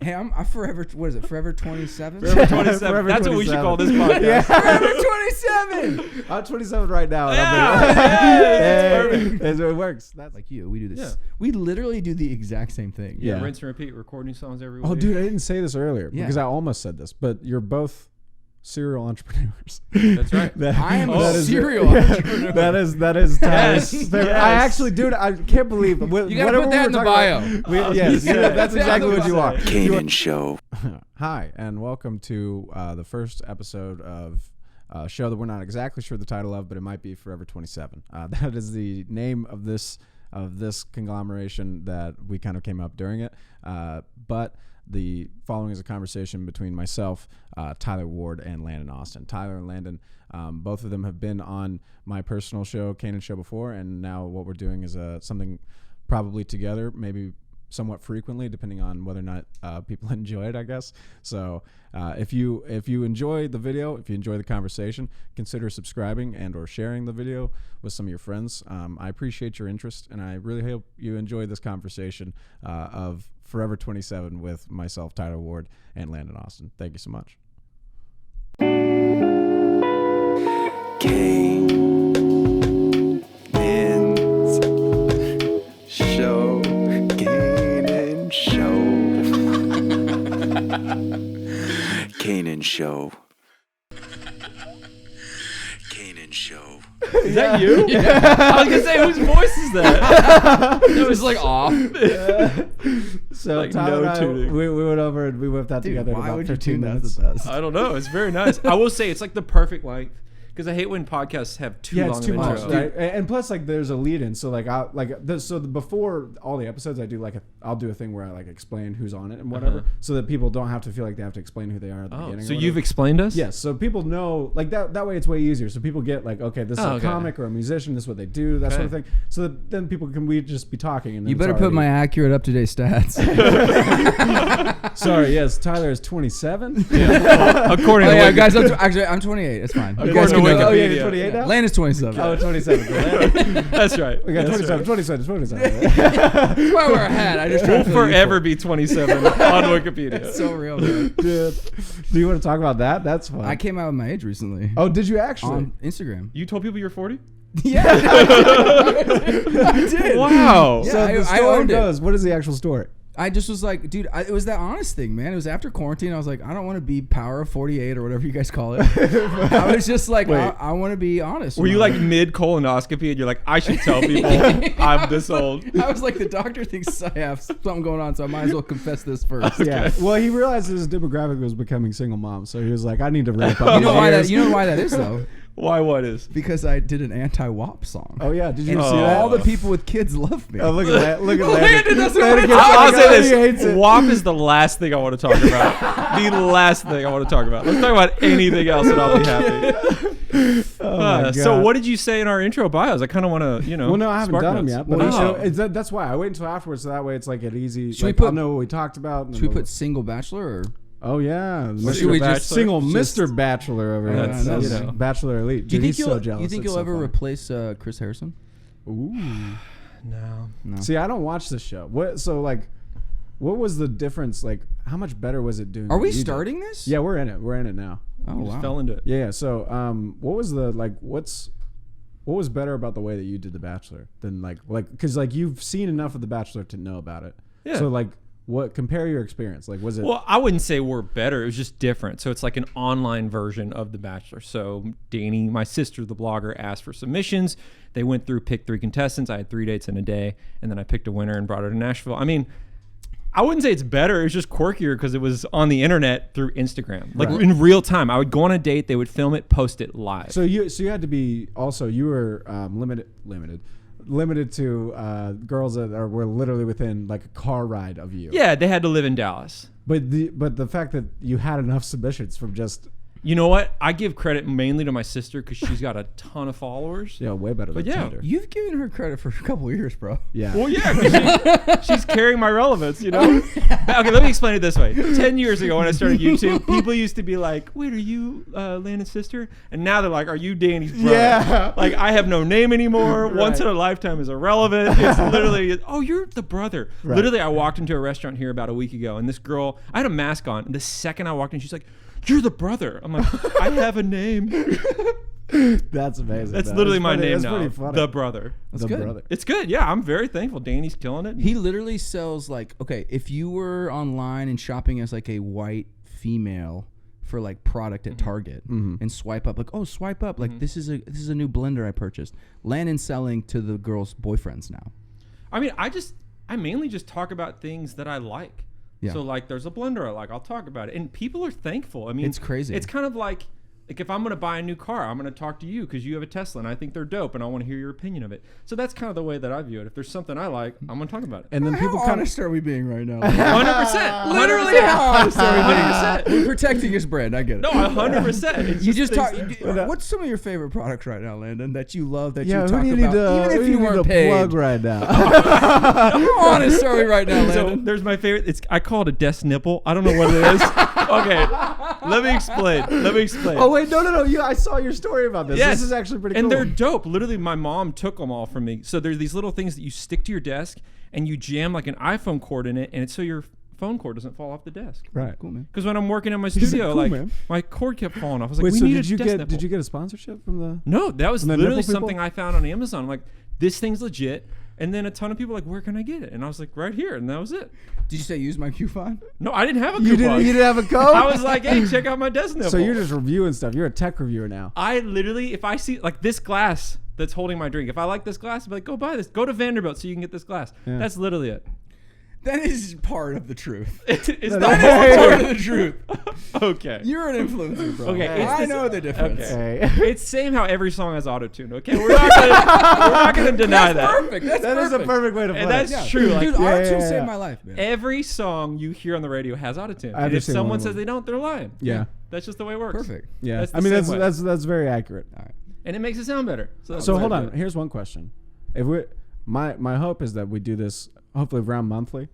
Hey, I'm forever. What is it? Forever 27. Forever 27. Forever That's 27. what we should call this podcast. Yeah. Forever 27. I'm 27 right now. Perfect. It works. That's Like you, we do this. Yeah. We literally do the exact same thing. Yeah. Rinse and repeat, recording songs every week. Oh, dude, I didn't say this earlier Yeah. because I almost said this, but you're both serial entrepreneurs. That's right. I am a that is- serial yeah, entrepreneur. That is Tyler's Yes, favorite. yes. I actually, dude, I can't believe it. You gotta put that in the bio. Yes, Yeah. that's exactly what you are. Canaan Show. Hi, and welcome to the first episode of a show that we're not exactly sure the title of, but it might be Forever 27. That is the name of this conglomeration that we kind of came up during it. But the following is a conversation between myself, Tyler Ward, and Landon Austin. Tyler and Landon, both of them have been on my personal show, Canaan Show, before, and now what we're doing is something probably together, maybe somewhat frequently, depending on whether or not people enjoy it, I guess. So if you enjoy the video, if you enjoy the conversation, consider subscribing and or sharing the video with some of your friends. I appreciate your interest, and I really hope you enjoy this conversation of Forever 27 with myself, Tyler Ward, and Landon Austin. Thank you so much. Canaan Show. Canaan Show. Canaan Show. Canaan Show. Is that you? Yeah. I was gonna say, whose voice is that? It was like off. So Like Tyler no and I, tuning. we went over and we whipped that Dude, together in why about would you 15 tune that minutes. the best? I don't know. It's very nice. I will say it's like the perfect length because I hate when podcasts have too long It's too of much, intro. right? And plus, like, there's a lead-in. So, like, before all the episodes, I do I'll do a thing where I like explain who's on it and whatever, so that people don't have to feel like they have to explain who they are at the beginning. So or you've whatever. explained us? Yes, so people know, like, that way it's way easier. So people get like, okay, this is a okay. comic or a musician, this is what they do, that sort of thing. So that then people we just be talking. And then You it's better put already- my accurate, up-to-date stats. Sorry, yes, Tyler is 27. According Oh to yeah, Wiki- guys. Actually, I'm 28. It's fine. You According guys to can know Wikipedia. that. Oh, yeah, you're 28 now? Land is 27. Oh, 27. That's right. We got That's 27, right. 27. That's why we're ahead. I just We'll tried to forever be 27 on Wikipedia. It's so real, man. Dude, do you want to talk about that? That's fun. I came out with my age recently. Oh, did you actually? On Instagram. You told people you're 40? Yeah, I did. Wow. Yeah, So I the story owned it. goes. What is the actual story? I just was like, dude, it was that honest thing, man. It was after quarantine. I was like, I don't want to be power of 48 or whatever you guys call it. I was just like, Wait. I want to be honest. Were with you my like life. mid colonoscopy and you're like, I should tell people I'm this old? I was like, the doctor thinks I have something going on, so I might as well confess this first. Yeah. Well, he realized his demographic was becoming single moms, so he was like, I need to ramp up. You know my why years. that? You know why that is though? Why what is? Because I did an anti-WAP song. Oh yeah, did you And see that? all the people with kids love me. Oh, look at that! Look at Landon doesn't Landon wanna gets- talk I'll about say He hates this. it. WAP is the last thing I want to talk about. The last thing I want to talk about. Let's talk about anything else and I'll be happy. Oh my So God. what did you say in our intro bios? I kind of want to, Well, no, I haven't spark done them notes. yet. But Oh. that's why I wait until afterwards, so that way it's like an easy. Should we like, put- I'll know what we talked about. and Should we then put single bachelor or? Oh yeah, should we just- single just- Mr. Bachelor over here. That's, That's, you know. Bachelor Elite. Do you Dude, think he's so jealous. you think It's you'll so ever funny. replace Chris Harrison? Ooh. No. No. See, I don't watch this show. What? So like, what was the difference? Like, how much better was it doing? Are what we you did? starting this? Yeah, we're in it. We're in it now. Oh I just wow. fell into it. Yeah. So, what was the like? What was better about the way that you did The Bachelor than like because like you've seen enough of The Bachelor to know about it. Yeah. So like, what compare your experience? Like, was it? Well, I wouldn't say we're better. It was just different. So it's like an online version of The Bachelor. So Danny, my sister, the blogger, asked for submissions. They went through, picked 3 contestants. I had 3 dates in a day, and then I picked a winner and brought her to Nashville. I mean, I wouldn't say it's better. It was just quirkier because it was on the internet through Instagram, like Right. in real time. I would go on a date, they would film it, post it live. So you had to be also you were limited to girls that were literally within like a car ride of you. yeah, they had to live in Dallas. But the fact that you had enough submissions from just You know what? I give credit mainly to my sister because she's got a ton of followers. Yeah, way better But than yeah, Tinder. You've given her credit for a couple of years, bro. Yeah. Well, yeah, 'cause she's carrying my relevance, you know? Okay, let me explain it this way. 10 years ago when I started YouTube, people used to be like, wait, are you Landon's sister? And now they're like, are you Danny's brother? Yeah. Like, I have no name anymore. Right. Once in a lifetime is irrelevant. It's literally, oh, you're the brother. Right. Literally, I walked into a restaurant here about a week ago, and this girl, I had a mask on, and the second I walked in, she's like, you're the brother. I'm like, I have a name. That's amazing. That's though. literally It's my funny. name That's now. pretty funny. The brother. That's The good. brother. It's good. Yeah, I'm very thankful. Danny's killing it. He literally sells like, okay, if you were online and shopping as like a white female for like product at Target and swipe up, like, oh, swipe up, like this is a new blender I purchased. Landon's selling to the girls' boyfriends now. I mean, I mainly just talk about things that I like. Yeah. So like there's a blender I like, I'll talk about it. And people are thankful. I mean, It's crazy. It's kind of like if I'm going to buy a new car, I'm going to talk to you because you have a Tesla and I think they're dope and I want to hear your opinion of it. So that's kind of the way that I view it. If there's something I like, I'm going to talk about it. And then people How kind of honest are we being right now? 100%. Literally, how honest are we 100%. being? We're protecting his brand. I get it. No, 100%. It's You just talk. things- What's some of your favorite products right now, Landon, that you love, that yeah, you who talk do you need about, to, even who if do you need weren't to paid? plug right now? How honest are we right now, So Landon? there's my favorite. I call it a desk nipple. I don't know what it is. Okay, let me explain. Oh wait, no. I saw your story about this. Yes. This is actually pretty And cool. they're dope. Literally, my mom took them all from me. So there's these little things that you stick to your desk and you jam like an iPhone cord in it, and it's so your phone cord doesn't fall off the desk. right. Cool, man. Because when I'm working in my He's like, studio, "Cool, like man." my cord kept falling off. I was like, Wait, we so need did a you desk get nipple. did you get a sponsorship from the? No, that was From the literally nipple people? something I found on Amazon. I'm like, this thing's legit. And then a ton of people were like, where can I get it? And I was like, right here. And that was it. Did you say use my coupon? No, I didn't have a You coupon. didn't have a code. I was like, hey, check out my desk nipple. So you're just reviewing stuff. You're a tech reviewer now. I literally, if I see like this glass that's holding my drink, if I like this glass, I'd be like, go buy this. Go to Vanderbilt so you can get this glass. Yeah. That's literally it. That is part of the truth. It's No, not no. Part of the truth. okay. You're an influencer, bro. Okay, it's I this- know the difference. Okay. Hey. It's same how every song has auto-tune. Okay, we're not gonna deny That's that. perfect. That's That is perfect. a perfect way to put And that's it. Yeah. true. Like, Dude, Yeah, auto-tune yeah, yeah. saved my life, man. every song you hear on the radio has autotune. I've And if seen someone one of says them. they don't, they're lying. Yeah. That's just the way it works. Perfect. Yeah. That's the I mean, same way. that's very accurate. All right. And it makes it sound better. that's So why hold I do on. it. Here's one question. If we, my hope is that we do this hopefully around monthly.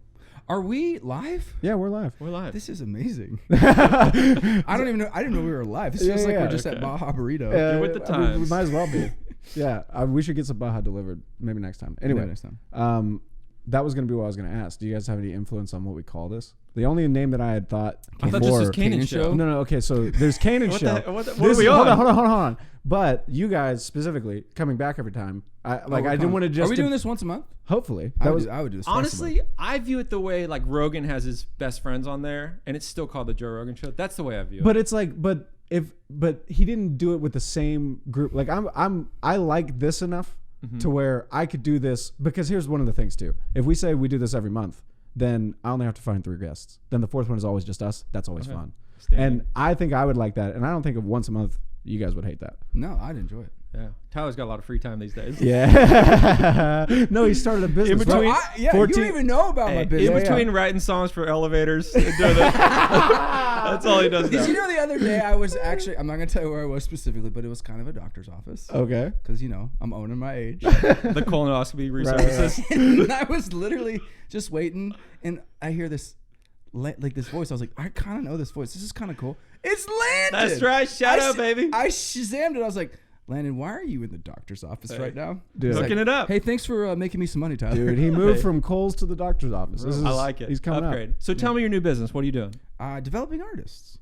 Are we live? Yeah, we're live. We're live. This is amazing. I don't even know. I didn't know we were live. This Yeah, feels like yeah, we're just okay. at Baja Burrito. You're with the I mean, we times. might as well be. Yeah, we should get some Baja delivered maybe next time. Anyway, Anyway, next time. that was going to be what I was going to ask. Do you guys have any influence on what we call this? The only name that I had thought I thought before. this was Canaan Canaan show. Show? No. Okay, so there's Canaan What show. the- what are This- we hold on? on. But you guys specifically coming back every time. I didn't want to just. Are we doing this once a month? Hopefully, I that would, was. do, I would do this. twice a Honestly, I view it the way like Rogan has his best friends on there, and it's still called the Joe Rogan Show. That's the way I view it. But it's like, but he didn't do it with the same group. Like I like this enough to where I could do this, because here's one of the things too. If we say we do this every month, then I only have to find 3 guests. Then the 4th one is always just us. That's always Okay. fun. Standing. And I think I would like that. And I don't think of once a month you guys would hate that. month. No, I'd enjoy it. yeah, Tyler's got a lot of free time these days. Yeah. No, he started a business. In between- right? You 14 don't even know about my Hey, business. in Yeah, between writing songs for elevators, and doing that's all he does now. Did you know the other day I was actually, I'm not going to tell you where I was specifically, but it was kind of a doctor's office. Okay. Because, I'm owning my age. The colonoscopy resurfaces. And I was literally just waiting, and I hear this, like this voice. I was like, I kind of know this voice. This is kind of cool. It's Landon. That's right. Shout out, baby. I Shazammed it. I was like, Landon, why are you in the doctor's office right now? Dude. He's Hooking like, it up. Hey, thanks for making me some money, Tyler. Dude, he moved Hey. from Kohl's to the doctor's office. This is, I like it. He's coming Upgrade. up. So tell me your new business. What are you doing? Developing artists.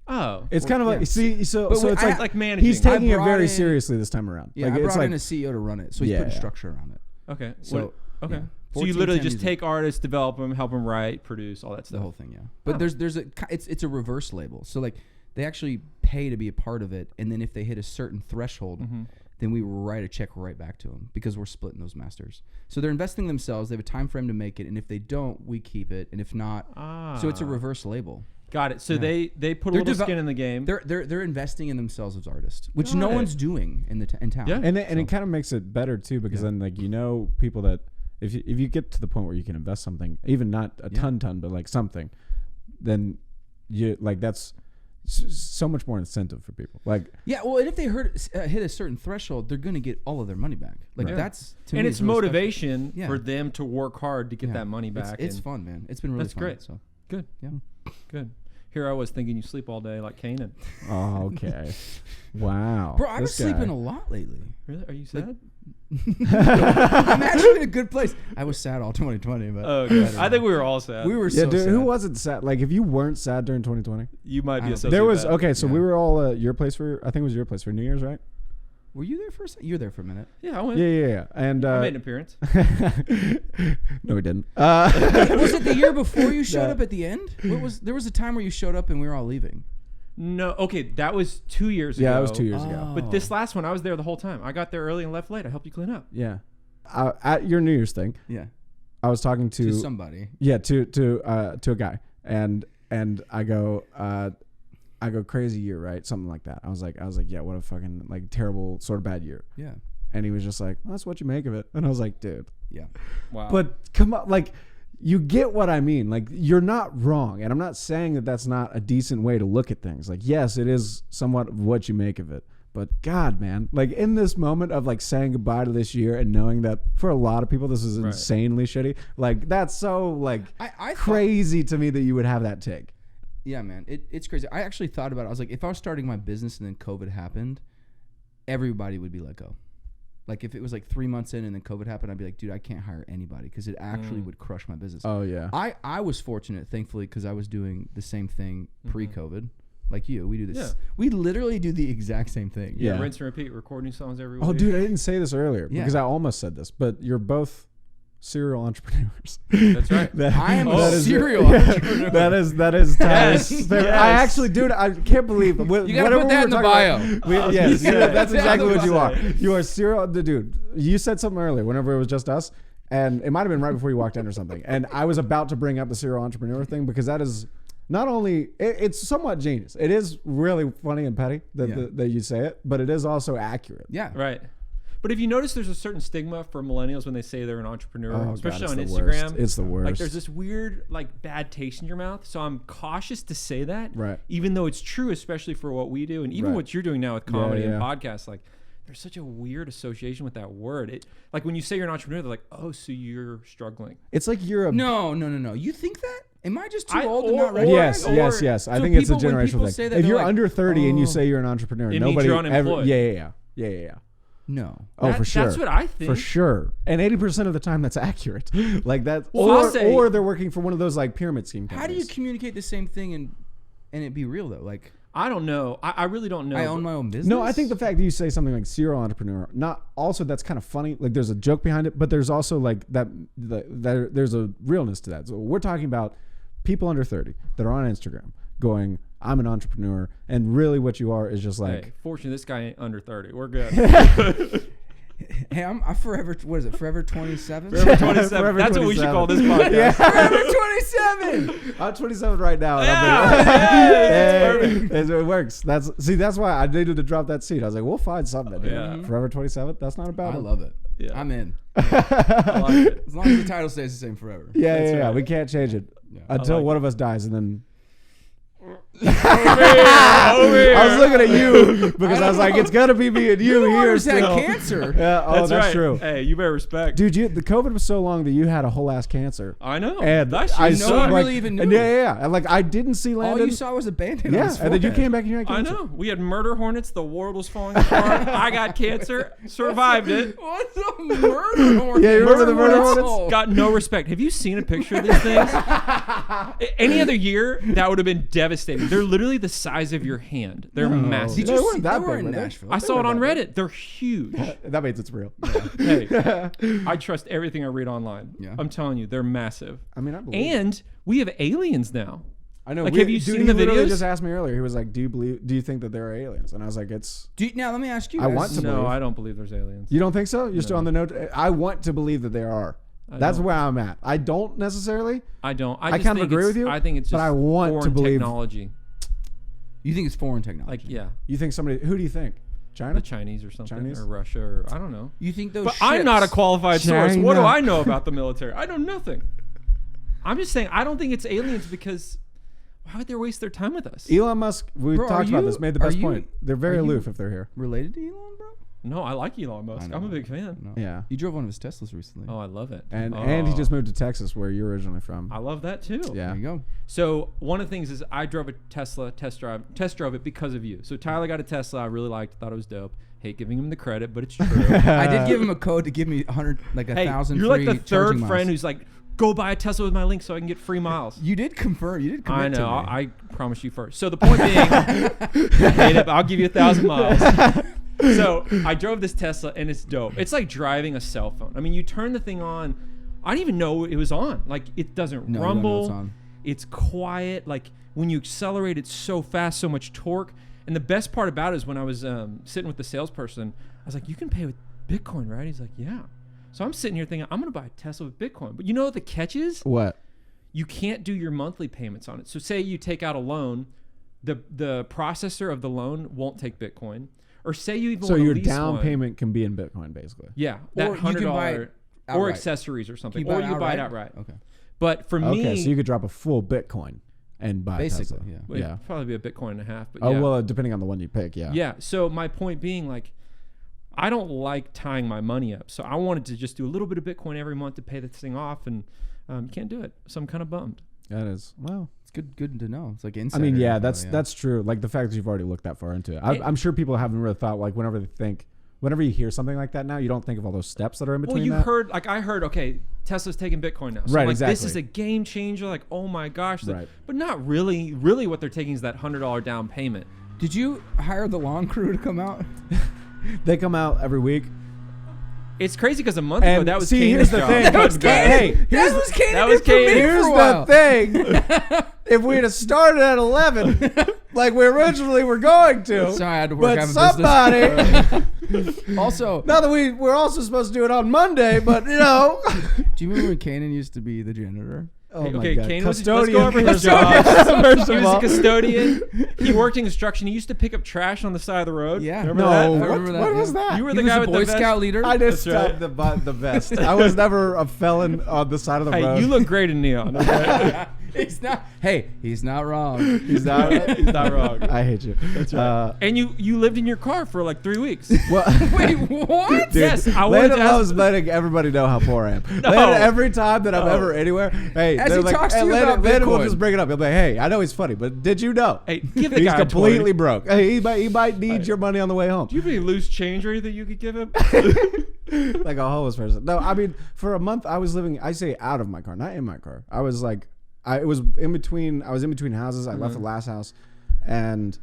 Oh, It's kind of like, yeah. see, so But it's like, like managing. he's taking I it brought very in- seriously this time around. Yeah, like, I it's brought like, in a CEO to run it, so he's Yeah, putting yeah. structure around it. okay. So, okay. yeah. So you 14, literally 10 just music. take artists, develop them, help them write, produce, all that The stuff. whole thing, yeah. But Oh. there's it's a reverse label. So like they actually pay to be a part of it, and then if they hit a certain threshold, then we write a check right back to them because we're splitting those masters. So they're investing themselves. They have a time frame to make it, and if they don't, we keep it, and if not, so it's a reverse label. Got it. So they put a They're little devel- skin in the game. They're investing in themselves as artists, which Got no it. one's doing in in town. Yeah. and it kind of makes it better too, because then like people that if you get to the point where you can invest something, even not a ton, but like something, then you like so much more incentive for people. Like, Yeah, well, and if they hit a certain threshold, they're gonna get all of their money back. Like Right. that's to And me it's is really special. motivation Yeah. for them to work hard to get Yeah. that money back. It's and fun, man. It's been really That's fun. great. So Good. yeah. Good. Here I was thinking you sleep all day like Canaan. oh, okay, wow, Bro, I've been this guy. sleeping a lot lately. Really? Are you sad? I'm actually in a good place. I was sad all 2020, but Oh, okay. I think we were all sad. we were Yeah, so dude, sad. who wasn't sad? Like, if you weren't sad during 2020, You might be I a don't think there was sociopath. okay. So Yeah. we were all at your place for. I think it was your place for New Year's, right? Were you there for a second? You were there for a minute. Yeah, I went. Yeah. And I made an appearance. no, we didn't. Was it the year before you showed No. up at the end? There was a time where you showed up and we were all leaving. No, okay, that was 2 years ago. Yeah, it was 2 years ago. But this last one, I was there the whole time. I got there early and left late. I helped you clean up. Yeah, at your New Year's thing, Yeah, I was talking to somebody. Yeah, to a guy, and I go crazy year, right? Something like that. I was like, yeah, what a fucking like terrible sort of bad year. Yeah, And he was just like, well, that's what you make of it. And I was like, dude, yeah. Wow. but come on, like, you get what I mean. Like, you're not wrong, and I'm not saying that that's not a decent way to look at things. Like, yes, it is somewhat of what you make of it. But God, man, like in this moment of like saying goodbye to this year and knowing that for a lot of people this is insanely shitty, like that's so like I crazy to me that you would have that take. Yeah, man, it's crazy. I actually thought about it. I was like, if I was starting my business and then COVID happened, everybody would be let go. Like if it was like 3 months in and then COVID happened, I'd be like, dude, I can't hire anybody because it actually would crush my business. Oh yeah. I was fortunate, thankfully, because I was doing the same thing pre-COVID. Like you, we do this. Yeah. We literally do the exact same thing. Yeah. Rinse and repeat, recording songs every week. Oh, dude, I didn't say this earlier Yeah. because I almost said this, but you're both serial entrepreneurs. That's right. I am a that is- serial yeah, entrepreneur. That is Tyler's Yes, favorite. yes. I actually, dude, I can't believe it. You gotta put that in the bio. Yes, Yeah. that's exactly what you are. Say. You are serial, dude. You said something earlier whenever it was just us, and it might have been right before you walked in or something. And I was about to bring up the serial entrepreneur thing because that is not only it's somewhat genius. It is really funny and petty that you say it, but it is also accurate. Yeah. Right. But if you notice, there's a certain stigma for millennials when they say they're an entrepreneur, Oh, especially God, on it's the Instagram. worst. It's the worst. Like there's this weird, like bad taste in your mouth. So I'm cautious to say that, Right. even though it's true, especially for what we do, and even Right. what you're doing now with comedy Yeah. and podcasts. Like there's such a weird association with that word. It like when you say you're an entrepreneur, they're like, oh, so you're struggling. It's like you're a No. You think that? Am I just too I- old and or- not ready? Yes. I So think it's a people- when generational people thing. say that, If they're you're like, under 30 and you "Oh." say you're an entrepreneur, It means nobody you're ever. unemployed. Yeah. No. Oh, That- for sure. That's what I think. For sure. And 80% of the time that's accurate. Like that. Well, I'll say- or they're working for one of those like pyramid scheme How do you companies. communicate the same thing and it be real though? Like I don't know. I really don't know. I own my own business. No, I think the fact that you say something like serial entrepreneur, not also that's kind of funny. Like there's a joke behind it, but there's also like there's a realness to that. So we're talking about people under 30 that are on Instagram going, I'm an entrepreneur. And really what you are is just like, Hey, fortunately, this guy ain't under 30. We're good. Hey, I'm forever. What is it? Forever 27. Forever 27. Forever That's what we should 27. call this podcast. Forever 27. I'm 27 right now. and Yeah, it works. That's why I needed to drop that seed. I was like, we'll find something. Dude. Yeah. Forever 27. That's not a bad I one. love it. Yeah. I'm in. I like it. As long as the title stays the same forever. Yeah. right. We can't change it until like one of us dies, and then. Over here. I was looking at you because I was like, know. it's gonna be me and you You here always had still. cancer. Yeah, That's right. true. Hey, you better respect. Dude, the COVID was so long that you had a whole ass cancer. I know. And that shit I no saw, one like, really even knew. and yeah. And like I didn't see All Landon. you saw was a band-aid on Yeah, his and then you forehead. came back and you had I cancer. know. We had murder hornets. The world was falling apart. I got cancer. Survived it. What's a murder hornet? Yeah, you remember the murder hornets? Oh. Got no respect. Have you seen a picture of these things? Any other year, that would have been devastating. They're literally the size of your hand. They're massive. Did They you weren't see that they were big, in were they? Nashville? I saw it on weren't that Reddit. They're huge. That means it's real. Hey, I trust everything I read online. Yeah. I'm telling you, they're massive. I mean, I believe. And we have aliens now. I know. Like, have you dude, seen he the literally videos? just asked me earlier. He was like, "Do you think that there are aliens?" And I was like, "It's." Now let me ask you. I guys- want to No, believe. I don't believe there's aliens. You don't think so? You're still on the note. I want to believe that there are. That's don't. where I'm at. I don't necessarily. I don't. I just kind of think agree it's- with you, I think it's just but I want to foreign believe- technology. You think it's foreign technology? Like, yeah, You think somebody? Who do you think? China? the Chinese or something, Chinese? or Russia, or I don't know. You think those? But I'm not a ships- qualified source. What do China. I know about the military? I know nothing. I'm just saying I don't think it's aliens because why would they waste their time with us? Elon Musk, we Bro, talked about this, made the best point. They're very are you aloof if they're here. Related to Elon, bro? No, I like Elon Musk. I'm a big fan. No. Yeah. You drove one of his Teslas recently. Oh, I love it. And he just moved to Texas, where you're originally from. I love that too. Yeah. There you go. So one of the things is I drove a Tesla test drove it because of you. So Tyler got a Tesla. I really liked. Thought it was dope. Hate giving him the credit, but it's true. I did give him a code to give me 100, like 1,000 you're free like the third charging friend miles. who's like, go buy a Tesla with my link so I can get free miles. You did confirm. You did commit I know. to me. I promise you first. So the point being, I hate it, but I'll give you 1,000 miles. So I drove this Tesla and it's dope. It's like driving a cell phone. I mean, you turn the thing on. I didn't even know it was on. Like it doesn't No, you don't know rumble. it's on. It's quiet. Like when you accelerate, it's so fast, so much torque. And the best part about it is when I was sitting with the salesperson, I was like, "You can pay with Bitcoin, right?" He's like, "Yeah." So I'm sitting here thinking, I'm going to buy a Tesla with Bitcoin. But you know what the catch is? What? You can't do your monthly payments on it. So say you take out a loan, the processor of the loan won't take Bitcoin. Or say you even So want to your lease down one. payment can be in Bitcoin, basically. Yeah, that Or you can buy $100 it or outright. accessories or something. Can you buy Or it you buy it outright? outright. Okay. But for Okay, me, so you could drop a full Bitcoin and buy Basically, a Tesla. yeah. well, it'd Yeah. probably be a Bitcoin and a half. But Oh, yeah. well, depending on the one you pick, yeah. Yeah. So my point being, like, I don't like tying my money up. So I wanted to just do a little bit of Bitcoin every month to pay this thing off, and you can't do it. So I'm kind of bummed. That is. Well, It's good to know. It's like I insider mean, yeah, info, that's true. Like the fact that you've already looked that far into it. It- I'm sure people haven't really thought, like, whenever you hear something like that now, you don't think of all those steps that are in between Well, you that. heard, like I heard, okay, Tesla's taking Bitcoin now. So Right, I'm like, this exactly. is a game changer. Like, oh my gosh. Right. But not really. Really what they're taking is that $100 down payment. Did you hire the lawn crew to come out? They come out every week. It's crazy because a month ago, And that was see, Canaan's here's the job. thing. That was Canaan. Hey, here's That was Canaan. that was did for me Canaan. for Here's a while. the thing. If we'd have started at 11, like we originally were going to, Sorry, I had to work but out of somebody. business. Also, Not that we're also supposed to do it on Monday, but you know. do you remember when Canaan used to be the janitor? Oh Hey, my okay, God. Canaan let's go Custodian. over his Custodian. job. First He of was a all. custodian. He worked in construction. He used to pick up trash on the side of the road. Yeah. Remember No, that? I what, remember that, what yeah. was that? You were He the was guy a with Boy the vest. Scout leader. I just That's stopped the vest. I was never a felon on the side of the Hey, road. you look great in neon. Okay? He's not. Hey, he's not wrong. He's not. He's not wrong. I hate you. That's right. And you lived in your car for like 3 weeks. Well, Wait, what? dude, Yes, I wanted Landon to ask- loves letting everybody know how poor I am. No. Landon, every time that I'm No. ever anywhere, hey, As they're he like, talks to hey, you Landon, about Landon will Bitcoin. just bring it up. He'll be like, hey, I know he's funny, but did you know? Hey, give the He's guy completely 20. broke. Hey, he might need Hey. your money on the way home. Do you have any loose change or anything you could give him? Like a homeless person. No, I mean, for a month I was living, I say out of my car, not in my car. I was like, I was in between houses. I left the last house and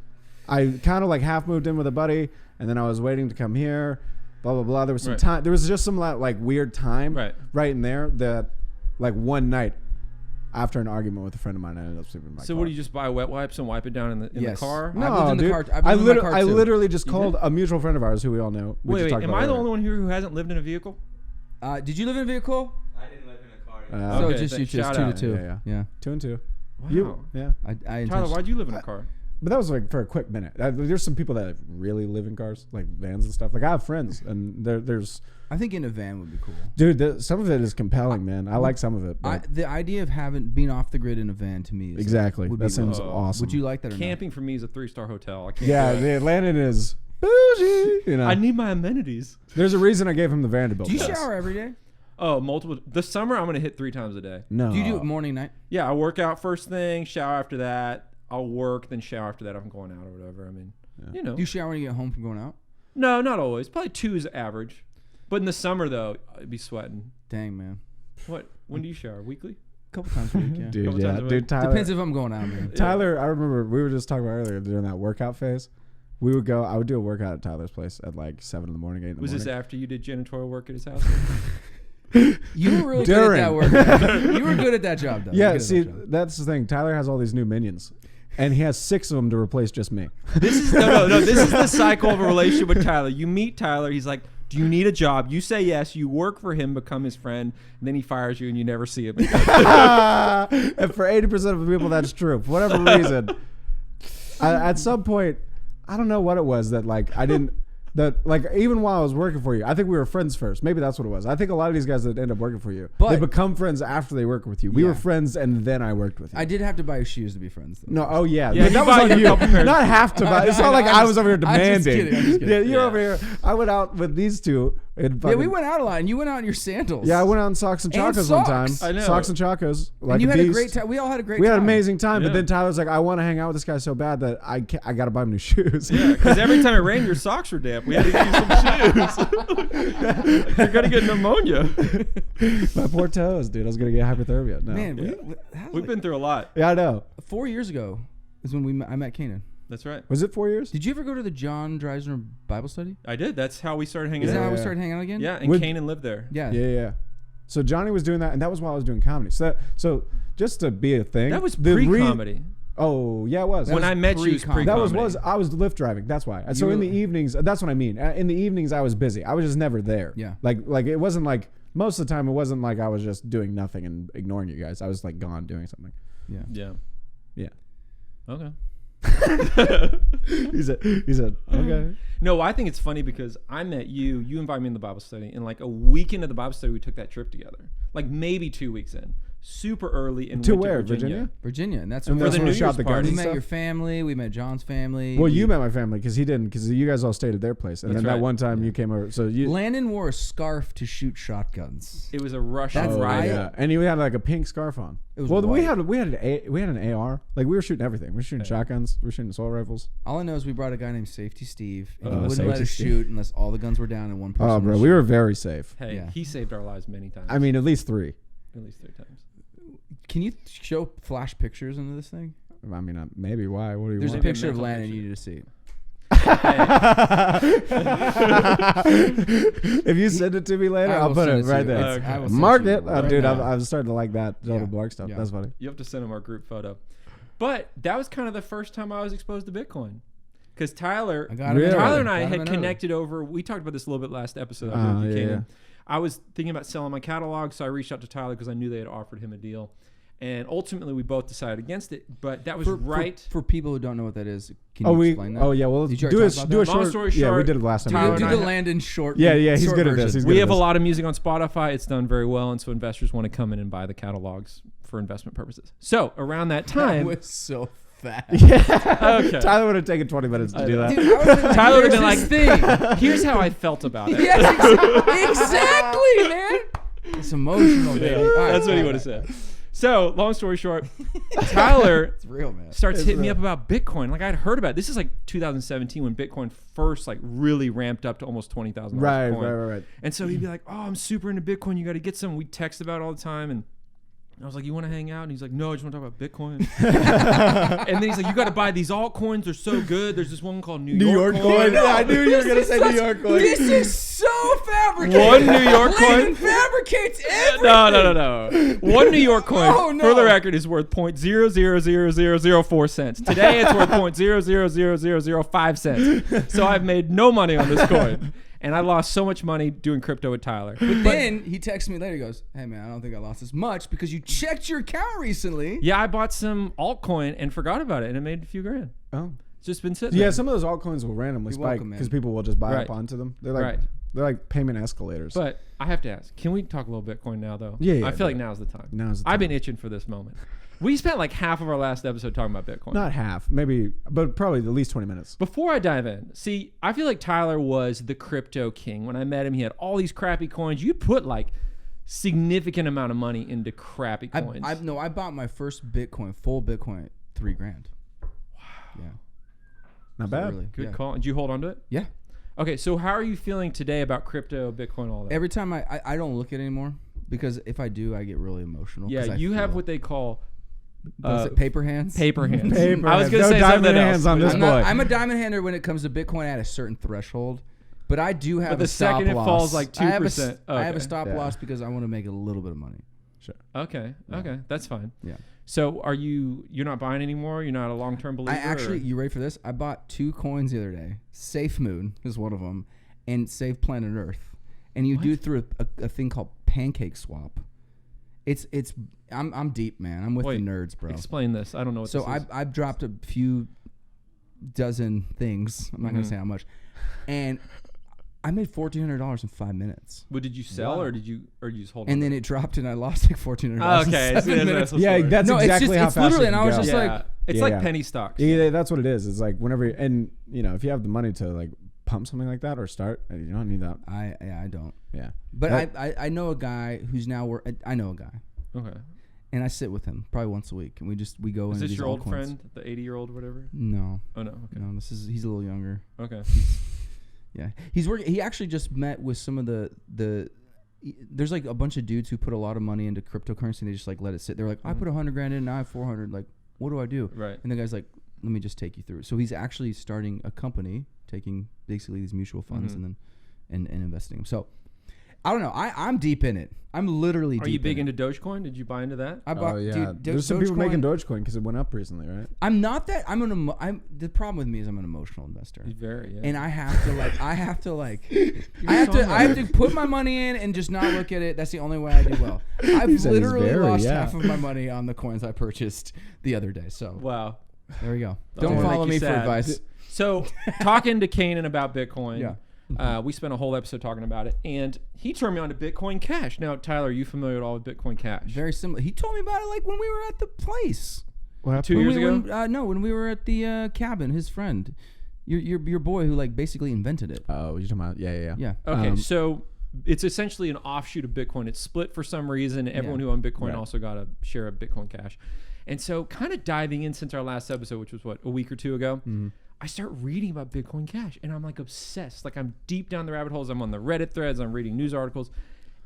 I kind of like half moved in with a buddy and then I was waiting to come here, blah, blah, blah. There was some Right. time, there was just some like weird time Right. in there that like one night after an argument with a friend of mine, I ended up sleeping in my So car. what do you just buy wet wipes and wipe it down in the Yes. car? No. No, I've lived in the dude. car- I've lived in my car I too. literally just You called did? a mutual friend of ours who we all know. We Wait, just talked am about I the earlier. only one here who hasn't lived in a vehicle? Did you live in a vehicle? I didn't live in a car. So Okay, just you two, shout two to out. two. Yeah, Yeah. 2 and 2. Wow. You, yeah. I Tyler, why'd you live in a car? But that was like for a quick minute. There's some people that really live in cars, like vans and stuff. Like I have friends, and there's I think in a van would be cool. dude. Some of it is compelling, man. I like some of it. But The idea of being off the grid in a van to me is exactly, would that be seems really- awesome. Would you like that or Camping for me is a 3-star hotel. I can't Yeah, do it. the Landon is bougie. You know, I need my amenities. there's a reason I gave him the Vanderbilt. not? Do you pass. shower every day? Oh, multiple. This summer, I'm going to hit 3 times a day. No. Do you do it morning, night? Yeah, I work out first thing, shower after that. I'll work, then shower after that if I'm going out or whatever. I mean, you know. Do you shower when you get home from going out? No, not always. Probably 2 is average. But in the summer, though, I'd be sweating. Dang, man. What? When do you shower? Weekly? A couple times a week, yeah. Dude, Couple yeah, times a week. dude. Tyler, Depends if I'm going out, man. Tyler, I remember we were just talking about earlier during that workout phase. We would go. I would do a workout at Tyler's place at like 7 in the morning, 8 in the Was morning. this after you did janitorial work at his house? You were really good at that work. You were good at that job, though. You were Yeah, good at see, that job. that's the thing. Tyler has all these new minions, and he has 6 of them to replace just me. This is no. This is the cycle of a relationship with Tyler. You meet Tyler. He's like, "Do you need a job?" You say yes. You work for him, become his friend, and then he fires you, and you never see him again. And for 80% of the people, that's true. For whatever reason, at some point, I don't know what it was that like I didn't. that like even while I was working for you, I think we were friends first. Maybe that's what it was. I think a lot of these guys that end up working for you, But- they become friends after they work with you. We Yeah. were friends and then I worked with you. I did have to buy you shoes to be friends. Though. No, oh yeah, Yeah, but you that was bought on you a you. couple pairs. Not have to buy. It's not like I was over here I'm just demanding. kidding. Yeah, you're Yeah. over here. I went out with these two. And Yeah, we fucking- went out a lot, and you went out in your sandals. Yeah, I went out in socks and And chacos one time. socks. I know. Socks and chacos. Like and you a had a beast. great time. We all had a great We time. had an amazing time, but Yeah. then Tyler's like, I want to hang out with this guy so bad that I got to buy him new shoes. Because every time it rained, your socks were damp. We had to get you some shoes. You're gonna get pneumonia. My poor toes, dude. I was going to get hypothermia. No. Man, Yeah. that was We've been through a lot. Yeah, I know. 4 years ago is when I met Canaan. That's right. Was it 4 years? Did you ever go to the John Dreisner Bible study? I did. That's how we started hanging Is that out. how we Yeah. started hanging out again? Yeah, and With- Canaan lived there. Yeah. Yeah. So Johnny was doing that, and that was while I was doing comedy. So just to be a thing. That was the pre-comedy. Oh yeah, it was. When was I met you, it was pre-comedy. pre-comedy. I was Lyft driving. That's why. So You in the were- evenings, that's what I mean. In the evenings, I was busy. I was just never there. Yeah. Like it wasn't like most of the time. It wasn't like I was just doing nothing and ignoring you guys. I was like gone doing something. Yeah. Yeah. Yeah. Okay. he said okay. No, I think it's funny because I met you. You invited me in the Bible study, and like a week into the Bible study, we took that trip together. Like maybe 2 weeks in, super early in To winter where? Virginia. Virginia, and that's And when that's the when we New shot Year's the party. guns we and met stuff. your family. We met John's family. Well, you met my family because he didn't. Because you guys all stayed at their place, and That's then that right. one time you came over. So you. Landon wore a scarf to shoot shotguns. It was a Russian That's rifle. Yeah, and you had like a pink scarf on. It was well, we white. had an AR. Like we were shooting everything. We were shooting shotguns. We were shooting assault rifles. All I know is we brought a guy named Safety Steve, and he Safety wouldn't let us Steve. shoot unless all the guns were down and one person. Oh, bro, was we shooting. were very safe. Hey, Yeah. he saved our lives many times. I mean, at least 3. at least 3 times. Can you show flash pictures into this thing? I mean, maybe. Why? What do you There's a want? Maybe a picture of mental Landon picture. you need to see. If you send it to me later, I I'll will put send it to right you. there. It's- Okay. I will send Mark to you it, right dude. now. I'm starting to like that Yeah. Total Blark stuff. Yeah. That's funny. You have to send him our group photo. But that was kind of the first time I was exposed to Bitcoin. Because Tyler, I got Really? him. Tyler and I Got him had in early. connected over. We talked about this a little bit last episode. I believe, with yeah, Canaan. I was thinking about selling my catalog, so I reached out to Tyler because I knew they had offered him a deal. And ultimately, we both decided against it. But that was right. For people who don't know what that is, can Oh, you we. explain that? Oh, yeah. Well, Did you do already a talk do a about that? Long short. story Yeah, we short, did it last time. Tyler do and the I- Landon short. Yeah, he's short good at this. version. He's We good have at a this. lot of music on Spotify. It's done very well, and so investors want to come in and buy the catalogs for investment purposes. So around that That time, was so fast. okay. Tyler would have taken 20 minutes to do that. Dude, I would've been like, Tyler would have been "Here's like, this thing. "Here's how I felt about it." Yes, exactly, man. It's emotional, baby. Yeah, All right, that's what he all would have right. said. So, long story short, Tyler It's real, man. starts hitting me up about Bitcoin. Like I'd heard about it. This is like 2017 when Bitcoin first like really ramped up to almost $20,000 Right, a coin. right. And so he'd be like, "Oh, I'm super into Bitcoin. You got to get some." We text about it all the time, and I was like, "You want to hang out?" And he's like, "No, I just want to talk about Bitcoin." And then he's like, "You got to buy these altcoins. They're so good. There's this one called New York coin." Yeah, I knew you were gonna say New York coin. This is so fabricated. One New York Landon coin. fabricates everything. No. One New York coin, Oh, no. for the record, is worth 0.000004 cents. Today, it's worth 0.000005 cents. So I've made no money on this coin, and I lost so much money doing crypto with Tyler. But then he texts me later. He goes, "Hey man, I don't think I lost as much because you checked your account recently." Yeah, I bought some altcoin and forgot about it, and it made a few grand. Oh. It's just been sitting Yeah, there. some of those altcoins will randomly You're spike welcome, man. because people will just buy Right. up onto them. They're Right. like payment escalators. But I have to ask, can we talk a little Bitcoin now, though? Yeah, I feel like do it. now's the time. Now's the I've been time. itching for this moment. We spent like half of our last episode talking about Bitcoin. Not half, maybe, but probably at least 20 minutes. Before I dive in, see, I feel like Tyler was the crypto king. When I met him, he had all these crappy coins. You put like significant amount of money into crappy coins. I bought my first Bitcoin, full Bitcoin, at $3,000. Wow. Yeah. Not bad. Really, Good yeah. call. Did you hold on to it? Yeah. Okay, so how are you feeling today about crypto, Bitcoin, all that? Every time I don't look at it anymore because if I do, I get really emotional. 'cause yeah, I you have feel- what they call was it paper hands? paper hands. Paper I was going hands. to No say something diamond else. hands on this I'm, boy. I'm a diamond hander when it comes to Bitcoin at a certain threshold, but I do have But the a stop second it loss. falls like I have a 2%. I have a Okay. stop Yeah. loss because I want to make a little bit of money. Sure. Okay, that's fine. Yeah. So you're not buying anymore? You're not a long-term believer? I actually, or- you ready for this? I bought 2 coins the other day. Safe Moon is one of them, and Save Planet Earth. And you do it through a thing called Pancake Swap. I'm deep, man. I'm with Wait, the nerds, bro. Explain this. I don't know what So this is. I've dropped a few dozen things. I'm not gonna say how much, and I made $1,400 in 5 minutes. But did you sell or did you just hold? And then it dropped, and I lost like $1,400. Okay, in 7 minutes. That's exactly how it's fast literally, it and can I was go. just like, it's like penny stocks. Yeah, that's what it is. It's like whenever, and if you have the money to like pump something like that or start, you don't need that. I don't. Yeah, But I know a guy who's now I know a guy. Okay. And I sit with him probably once a week, and we go. Is into this these your old altcoins. friend, the 80-year-old or whatever? No. Oh no. Okay. No, he's a little younger. Okay. Yeah, he's working. He actually just met with some of the. There's like a bunch of dudes who put a lot of money into cryptocurrency, and they just like let it sit. They're like, I put $100,000 in, and I have 400. Like, what do I do? Right. And the guy's like, let me just take you through it. So he's actually starting a company, taking basically these mutual funds and then and investing them. So I don't know. I'm deep in it. I'm literally. Are you big into Dogecoin? Did you buy into that? I bought. Oh yeah, Dude, there's some people Dogecoin- making Dogecoin because it went up recently, right? I'm not that. I'm the problem with me is I'm an emotional investor. Very. Yeah. And I have to put my money in and just not look at it. That's the only way I do well. I've He said he's literally very, lost yeah. half of my money on the coins I purchased the other day. So Wow. there we go. Don't Don't make follow you me for sad. advice. So talking to Canaan about Bitcoin. Yeah. We spent a whole episode talking about it, and he turned me on to Bitcoin Cash. Now, Tyler, are you familiar at all with Bitcoin Cash? Very similar. He told me about it like when we were at the place. What happened? 2 years ago? When we were at the cabin, his friend, your boy who like basically invented it. Oh, you're talking about Yeah. Okay, so it's essentially an offshoot of Bitcoin. It's split for some reason. Everyone who owned Bitcoin also got a share of Bitcoin Cash. And so kind of diving in since our last episode, which was a week or two ago, I start reading about Bitcoin Cash, and I'm like obsessed. Like I'm deep down the rabbit holes. I'm on the Reddit threads. I'm reading news articles,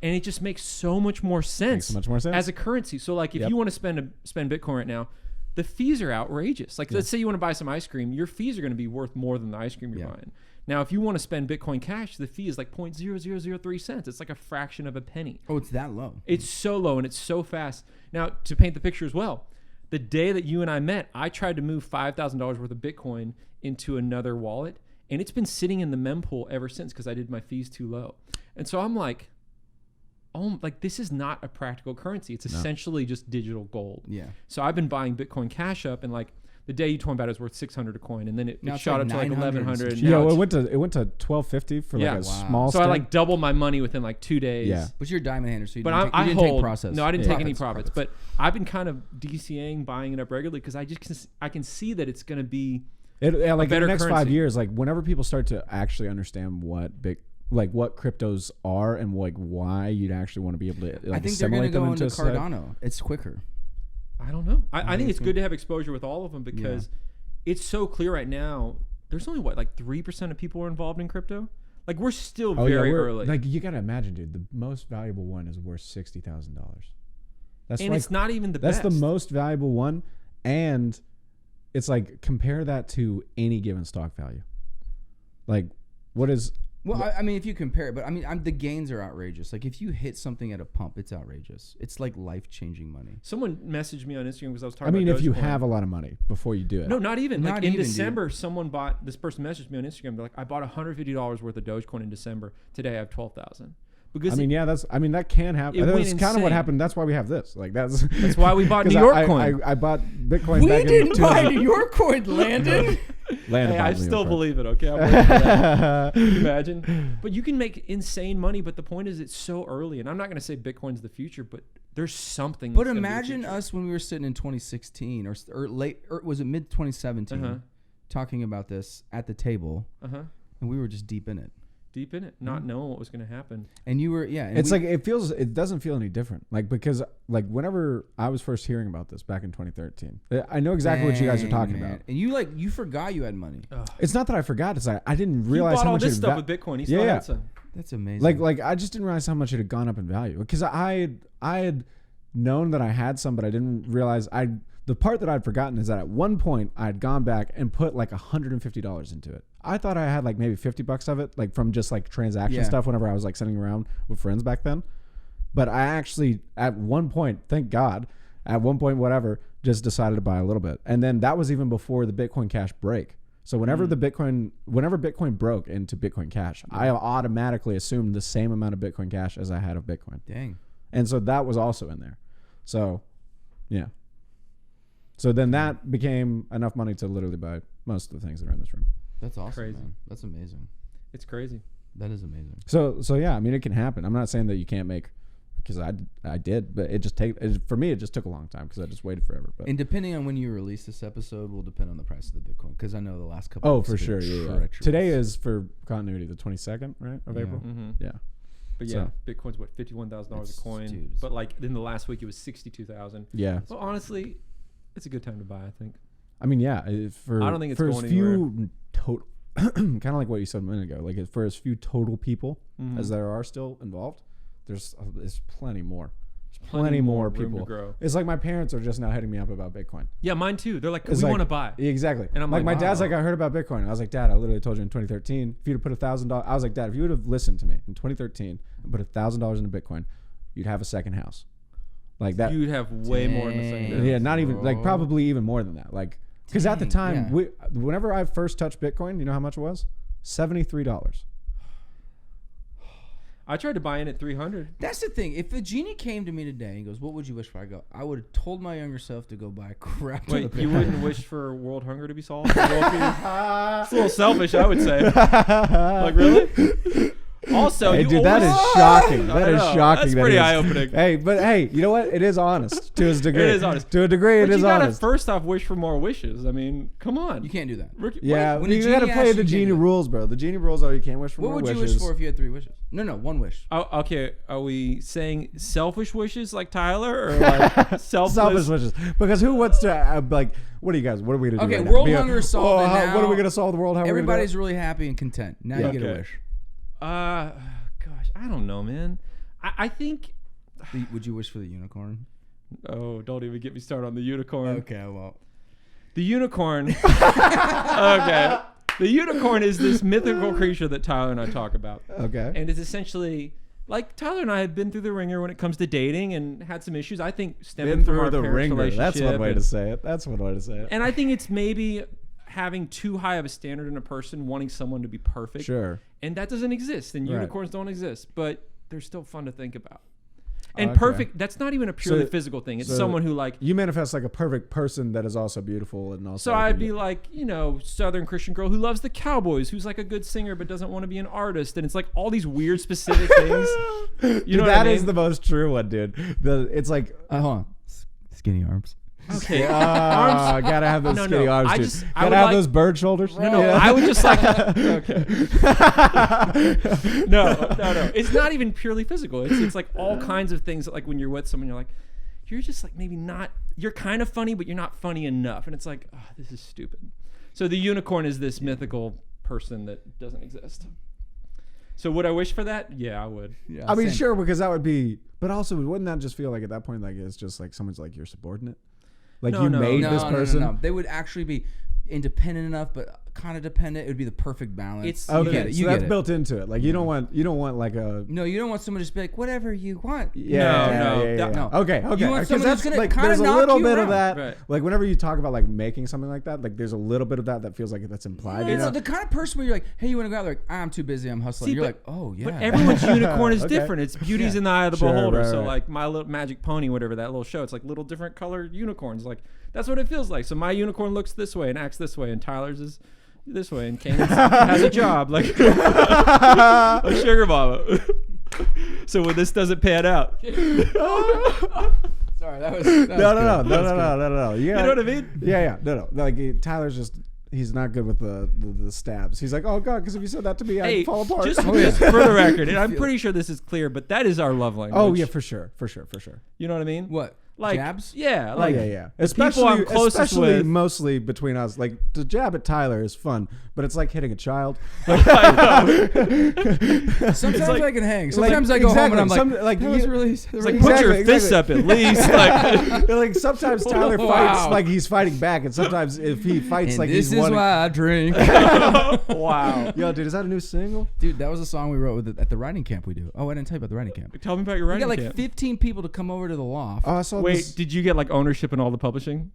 and it just makes so much more sense. As a currency. So like if you want to spend Bitcoin right now, the fees are outrageous. Like let's say you want to buy some ice cream, your fees are going to be worth more than the ice cream you're buying. Now if you want to spend Bitcoin Cash, the fee is like 0.0003 cents. It's like a fraction of a penny. Oh, it's that low. It's so low and it's so fast. Now to paint the picture as well, the day that you and I met, I tried to move $5,000 worth of Bitcoin into another wallet, and it's been sitting in the mempool ever since because I did my fees too low. And so I'm like, oh, like this is not a practical currency. It's essentially just digital gold. Yeah. So I've been buying Bitcoin Cash up, and like the day you told me about it was worth $600 a coin, and then it shot up to like $1,100. Yeah, well, it went to $1,250 for like a small. So I like doubled my money within like 2 days. Yeah. But you're a diamond hander, so you But didn't I take hold. process. No, I didn't take any profits. But I've been kind of DCAing, buying it up regularly because I can see that it's going to be like in the better next 5 currency. years, like whenever people start to actually understand what what cryptos are and like why you'd actually want to be able to like I think they're going to assimilate them go into into society. Cardano. It's quicker. I don't know. I think it's good to have exposure with all of them because it's so clear right now. There's only like 3% of people are involved in crypto. Like we're still very early. Like you got to imagine, dude, the most valuable one is worth $60,000. That's and like, it's not even the that's best. the most valuable one, and it's like compare that to any given stock value. Like what is? Well, I mean, if you compare it, but I mean, the gains are outrageous. Like if you hit something at a pump, it's outrageous. It's like life-changing money. Someone messaged me on Instagram because I was talking. I mean, about if you Dogecoin. have a lot of money before you do it. No, not even. Not Like in even, December, this person messaged me on Instagram. They're like, I bought $150 worth of Dogecoin in December. Today I have 12,000. Because I mean, that can happen. it That's went kind of what insane. happened. That's why we have this. Like that's why we bought New York coin. I bought Bitcoin. We back didn't in buy New York coin, Landon. Hey, I still believe it. Okay, I'm waiting for that. Can you imagine? But you can make insane money. But the point is, it's so early, and I'm not going to say Bitcoin's the future, but there's something. But that's gonna be the imagine future. us when we were sitting in 2016 or late, or was it mid 2017, talking about this at the table, and we were just deep in it. Deep in it, not knowing what was going to happen. And you were, and It's like it doesn't feel any different. Like because like whenever I was first hearing about this back in 2013, I know exactly what you guys are talking about. And you forgot you had money. It's not that I forgot. It's like I didn't He realize bought how all much this it stuff with Bitcoin. He still had some. That's amazing. like I just didn't realize how much it had gone up in value because I had known that I had some, but I didn't realize the part that I'd forgotten is that at one point I had gone back and put like $150 into it. I thought I had like maybe $50 of it, like from just like transaction stuff whenever I was like sitting around with friends back then. But I actually, at one point, thank God, at one point, whatever, just decided to buy a little bit. And then that was even before the Bitcoin Cash break. So whenever Bitcoin broke into Bitcoin Cash, I automatically assumed the same amount of Bitcoin Cash as I had of Bitcoin. Dang. And so that was also in there. So, yeah. So then that became enough money to literally buy most of the things that are in this room. That's awesome, Crazy. man. That's amazing. It's crazy. That is amazing. So yeah, I mean, it can happen. I'm not saying that you can't make, because I did, but for me, it just took a long time because I just waited forever. But And depending on when you release this episode will depend on the price of the Bitcoin, because I know the last couple. oh, weeks for have sure, been yeah. treacherous. Today is, for continuity, the 22nd, right, of Yeah. April. Mm-hmm. Yeah. But So- yeah, Bitcoin's what, $51,000 It's- a coin. dude, it's But like in the last week, it was 62,000. Yeah. Well, honestly, it's a good time to buy. I think. I mean, yeah. For I don't think it's for going as few total, kind of like what you said a minute ago. Like for as few total people Mhm. as there are still involved, there's plenty more. There's plenty more room to people. grow. It's like my parents are just now hitting me up about Bitcoin. Yeah, mine too. They're like, It's we like- want to buy. Exactly. And I'm like like, my dad's wow. like, I heard about Bitcoin. I was like, Dad, I literally told you in 2013, if you'd have put $1,000, I was like, Dad, if you would have listened to me in 2013 and put $1,000 into Bitcoin, you'd have a second house. Like that. You'd have way more in the Dang. second. Yeah, not even, like bro. probably even more than that. Like, because at the Dang, time, yeah. whenever I first touched Bitcoin, you know how much it was? $73. I tried to buy in at 300. That's the thing. If a genie came to me today and goes, "What would you wish for?" I go, I would have told my younger self to go buy a crap ton Wait, of you Bitcoin. wouldn't wish for world hunger to be solved? It's a little selfish, I would say. Like, really? Also, Hey, you dude, that is always- shocking. I That is know. shocking. That's that pretty is- eye-opening. Hey, but hey, you know what? It is honest to his degree. It is honest. To a degree, it But is you gotta honest. first off wish for more wishes. I mean, come on. You can't do that. Yeah, When you the gotta genie play asks the you, genie you can't do that. rules, bro. The genie rules are you can't wish for What more would you wishes. wish for if you had 3 wishes? No, one wish. Oh, okay, are we saying selfish wishes like Tyler, or like selfless? Selfish wishes. Because who wants to like? What are you guys? What are we gonna do? Okay, right now? world Be a- hunger is solved, and what are we now gonna solve the world hunger? Everybody's really happy and content. Now Yeah. you get a Okay. wish. Gosh, I don't know, man. I think. Would you wish for the unicorn? Oh, don't even get me started on the unicorn. Okay, well. The unicorn. Okay. The unicorn is this mythical creature that Tyler and I talk about. Okay. And it's essentially like Tyler and I have been through the ringer when it comes to dating and had some issues. I think stemming Been from through our the parents' ringer. relationship. That's one way and, to say it. That's one way to say it. and I think it's maybe having too high of a standard in a person, wanting someone to be perfect. Sure. And that doesn't exist. And Right. unicorns don't exist. But they're still fun to think about. And Okay. perfect, that's not even a purely So- physical thing. It's so someone who like, You manifest like a perfect person that is also beautiful and also. so I'd be like, Southern Christian girl who loves the Cowboys, who's like a good singer but doesn't want to be an artist, and it's like all these weird specific things. You know what I that mean? is the most true one, dude. It's like Hold on. Skinny arms. Okay, arms. Gotta have those No, skinny no, arms, I dude. just- I Gotta would have like- those bird shoulders. No, Yeah. I would just like. Okay. No. It's not even purely physical. It's like all kinds of things that, like, when you're with someone, you're like, you're just like maybe not. You're kind of funny, but you're not funny enough, and it's like, oh, this is stupid. So the unicorn is this mythical person that doesn't exist. So would I wish for that? Yeah, I would. Yeah, I mean, same. sure, because that would be. But also, wouldn't that just feel like at that point, like it's just like someone's like your subordinate? Like No, you no. made No, this person. No. They would actually be independent enough, but kind of dependent. It would be the perfect balance. It's- Okay, You get it. so You that's get it. built into it. Like you don't want like a. No, you don't want someone to just be like, whatever you want. No. Okay. You want Because someone that's who's gonna like kinda there's a knock little you bit of around. that. Right. Like whenever you talk about like making something like that, like there's a little bit of that feels like that's implied. It's the kind of person where you're like, hey, you want to go out? They're like, I'm too busy. I'm hustling. See, You're but- like, oh, yeah. But everyone's unicorn is Okay. different. It's beauty's Yeah. in the eye of the Sure, beholder. right, So right. like My Little Magic Pony, whatever that little show, it's like little different colored unicorns. Like that's what it feels like. So my unicorn looks this way and acts this way, and Tyler's is this way, and Canaan has a job like a sugar mama. So when this doesn't pan out, Sorry, that was. No. you know what I mean? Yeah. No. Like Tyler's just. He's not good with the stabs. He's like, oh god, because if you said that to me, I'd Hey, fall apart. just for the record, and I'm pretty sure this is clear, but that is our love language. Oh yeah, for sure. You know what I mean? What? Like Jabs? Yeah, Oh like yeah. the people I'm closest especially with. mostly between us. Like to jab at Tyler is fun, but it's like hitting a child. Sometimes like- I can hang. Sometimes I go home and I'm like, that was really. It's like put your fists up at least. Like like sometimes Tyler Wow. fights like he's fighting back, and sometimes if he fights And like this he's is wanting. why I drink. wow. Yo, dude, is that a new single? Dude, that was a song we wrote at the writing camp we do. Oh, I didn't tell you about the writing camp. Tell me about your We writing got like camp. 15 people to come over to the loft. Oh, I saw Wait, this. did you get like ownership in all the publishing?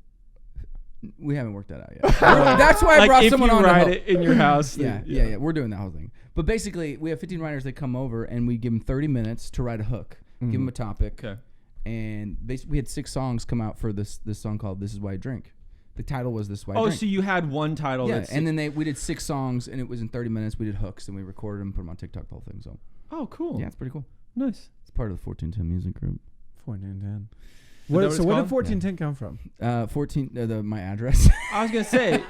We haven't worked that out yet. That's why I Like brought if someone you on to write help. it in your house. Yeah, then- yeah. We're doing that whole thing. But basically, we have 15 writers that come over and we give them 30 minutes to write a hook. Give them a topic. Okay. and we had 6 songs come out for this song called "This Is Why I Drink." The title was "This Is Why I Drink." Oh, so you had one title. Yeah, that's and then we did 6 songs, and it was in 30 minutes. We did hooks, and we recorded them, put them on TikTok, the whole thing. So Oh, cool. yeah, it's pretty cool. Nice. It's part of the 1410 music group. 1410. that what So it's where called? did 1410 come from? 14 my address. I was gonna say.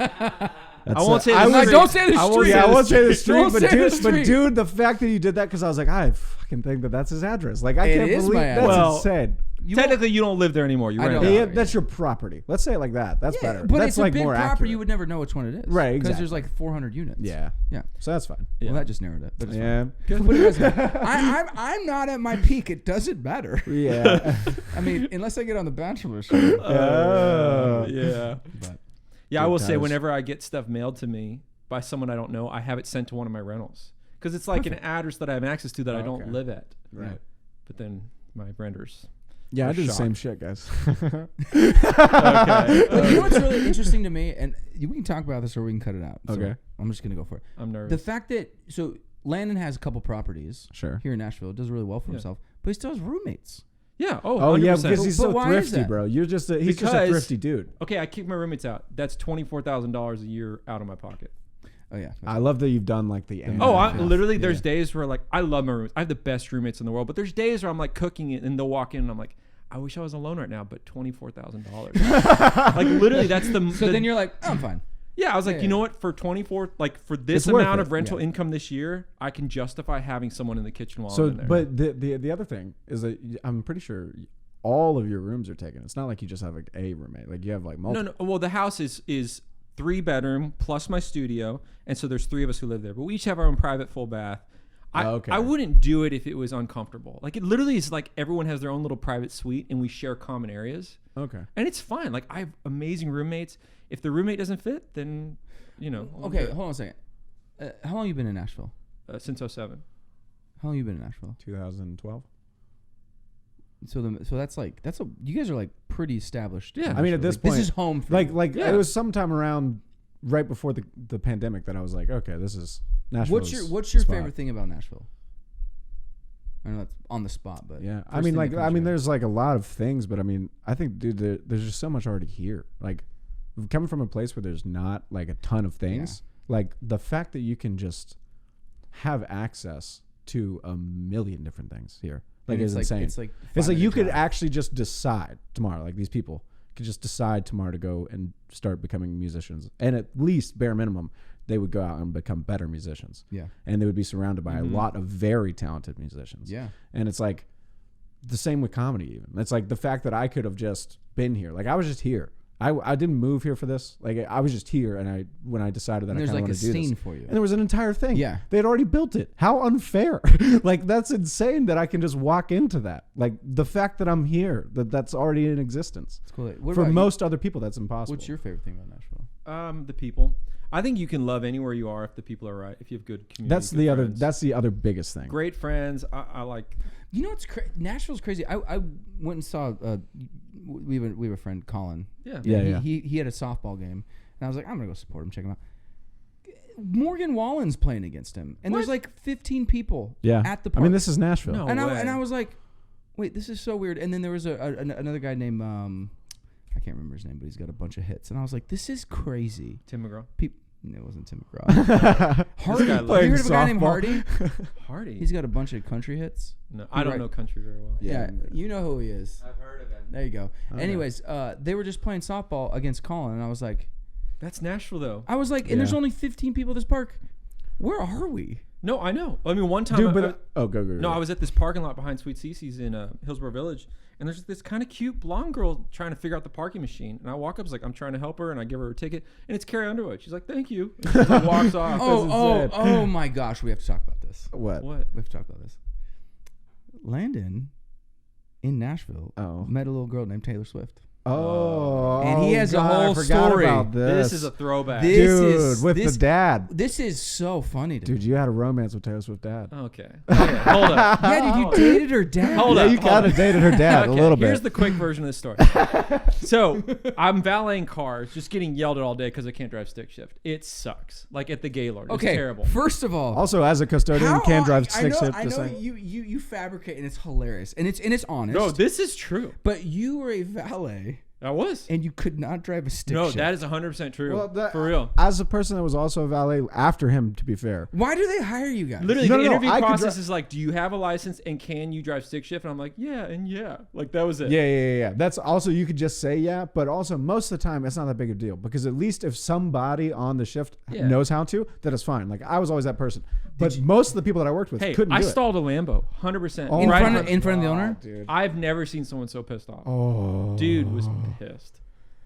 I That's won't say. I the was- street. don't say the I won't, street. yeah, I won't say the street, Don't but say the dude, street. the fact that you did that, because I was like, I fucking think that's his address. Like, I It can't is believe my that's address. Well, insane. Technically, you don't live there anymore. You I rent don't. it Yeah, out. that's your property. Let's say it like that. That's better. But that's it's like a big more property. accurate. You would never know which one it is. Right, Because exactly. there's like 400 units. Yeah. Yeah. So that's fine. Yeah. Well, that just narrowed it. But it's Yeah. fine. What do you guys think? I'm not at my peak. It doesn't matter. Yeah. I mean, unless I get on the Bachelor show. Yeah. But Yeah, I Good will say times. whenever I get stuff mailed to me by someone I don't know, I have it sent to one of my rentals because it's like an address that I have access to that I Okay. don't live at. Right. But then my renters. Yeah, I We're do the shocked. same shit, guys. Okay. But you know what's really interesting to me, and we can talk about this or we can cut it out. So Okay. I'm just gonna go for it. I'm nervous. The fact that Landon has a couple properties Sure. here in Nashville, does really well for Yeah. himself, but he still has roommates. Yeah. Oh, Oh, yeah, 100%. because he's But so why is thrifty, that? bro. He's just a thrifty dude. Okay, I kick my roommates out. That's $24,000 a year out of my pocket. Oh yeah. I love that you've done like the. Oh, I Yeah. literally. There's days where like I love my roommates. I have the best roommates in the world. But there's days where I'm like cooking it, and they'll walk in, and I'm like, I wish I was alone right now, but $24,000. Like literally, that's the. So then you're like, I'm fine. Yeah, I was like, Yeah. you know what? For 24, like for this It's worth amount it. of rental Yeah. income this year, I can justify having someone in the kitchen while So, I'm in there. but the other thing is that I'm pretty sure all of your rooms are taken. It's not like you just have like a roommate. Like you have like multiple. no. Well, the house is 3-bedroom plus my studio, and so there's 3 of us who live there. But we each have our own private full bath. Okay. I wouldn't do it if it was uncomfortable. Like it literally is like everyone has their own little private suite, and we share common areas, Okay. and it's fine. Like I have amazing roommates. If the roommate doesn't fit, then I'm Okay, good. hold on a second. How long you been in Nashville? Since 2007. How long you been in Nashville? 2012. So that's you guys are like pretty established. Yeah. in I mean, at Nashville. this Like, point, this is home for Like you. Yeah. it was sometime around right before the pandemic that I was like, okay, this is Nashville. What's your favorite thing about Nashville? I know that's on the spot, but Yeah, first I mean, thing like, that comes to your head. there's like a lot of things, but I mean, I think, dude, there's just so much already here. Like, coming from a place where there's not like a ton of things, like the fact that you can just have access to a million different things here, like, And is insane. It's like You could actually just decide tomorrow, like these people could just decide tomorrow to go and start becoming musicians, and at least bare minimum, they would go out and become better musicians. Yeah. And they would be surrounded by a lot of very talented musicians. Yeah. And it's like the same with comedy even. It's like the fact that I could have just been here. Like I was just here. I didn't move here for this. Like I was just here, and when I decided that And I there's kind of like a want to do scene this. for you. And there was an entire thing. Yeah. They had already built it. How unfair. Like that's insane that I can just walk into that. Like the fact that I'm here, that's already in existence. It's cool. What For about you? most other people, that's impossible. What's your favorite thing about Nashville? The people. I think you can love anywhere you are if the people are right. If you have good community. That's good the other. friends. That's the other biggest thing. Great friends. I like. You know what's Nashville's crazy. I went and saw. We have a friend, Colin. Yeah. Yeah. He had a softball game, and I was like, I'm gonna go support him, check him out. Morgan Wallen's playing against him, and there's like 15 people. Yeah. At the I park. mean, this is Nashville. No. and way. I was like, wait, this is so weird. And then there was another guy named I can't remember his name, but he's got a bunch of hits, and I was like, this is crazy. Tim McGraw. No, it wasn't Tim McGraw. Hardy. guy Have you playing heard of a guy named softball. Hardy? Hardy. He's got a bunch of country hits. No, I don't know country very well. Yeah, you know who he is. I've heard of him. There you go. Okay. Anyways, they were just playing softball against Colin, and I was like, That's Nashville though. and there's Yeah. only 15 people at this park. Where are we? No, I know. I mean, one time. Dude, I- but I- go. no, I was at this parking lot behind Sweet Cece's in Hillsborough Village, and there's this kind of cute blonde girl trying to figure out the parking machine. And I walk up, I was like, I'm trying to help her, and I give her a ticket, and it's Carrie Underwood. She's like, thank you. And she just, like, walks off. Oh my gosh, we have to talk about this. What? What? We have to talk about this. Landon in Nashville Oh. met a little girl named Taylor Swift. Oh, And he has a God, whole I forgot story. about this. This is a throwback. This Dude, is- with this- the dad. This is so funny to me. Dude, you had a romance with Taylor Swift dad. Okay. Hold up. Yeah, dude, you dated her dad. Hold Yeah, up. you kind of dated her dad a Okay, little bit. Here's the quick version of the story. So I'm valeting cars, just getting yelled at all day because I can't drive stick shift. It sucks. Like at the Gaylord. It's Okay, terrible. first of all, Also, as a custodian, you can't drive stick shift. I the know same. you fabricate, and it's hilarious, and it's honest. No, this is true. But you were a valet, I was. and you could not drive a stick No, shift. that is 100% true. Well, that- For real. As a person that was also a valet after him, to be fair. Why do they hire you guys? Literally, No, the no, no, interview I could process dri- is like, do you have a license and can you drive stick shift? And I'm like, yeah, and yeah. Like, that was it. Yeah. That's also, you could just say yeah, but also most of the time it's not that big of a deal because at least if somebody on the shift Yeah. knows how to, that is fine. Like I was always that person, but most of the people that I worked with Hey, couldn't I do it. stalled a Lambo, 100%. Oh in my front Right of, in front of the owner. Dude. I've never seen someone so pissed off. Oh, Dude was pissed.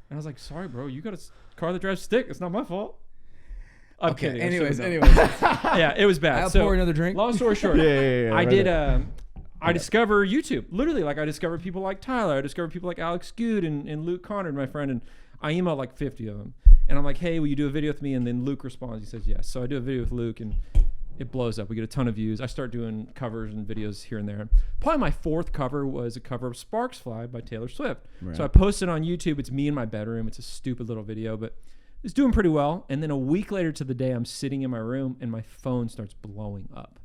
And I was like, sorry, bro, you got a car that drives stick. It's not my fault. I'm Okay. kidding. I Anyways, should've known. anyways, Yeah, it was bad. I'll So, pour another drink. long story short, Yeah, I right did. there. I discover YouTube. Literally, like I discovered people like Tyler. I discovered people like Alex Good and Luke Conrad, my friend. And I emailed like 50 of them. And I'm like, hey, will you do a video with me? And then Luke responds. He says yes. So I do a video with Luke, and it blows up. We get a ton of views. I start doing covers and videos here and there. Probably my fourth cover was a cover of Sparks Fly by Taylor Swift. Right. So I posted on YouTube. It's me in my bedroom. It's a stupid little video, but it's doing pretty well. And then a week later to the day, I'm sitting in my room and my phone starts blowing up.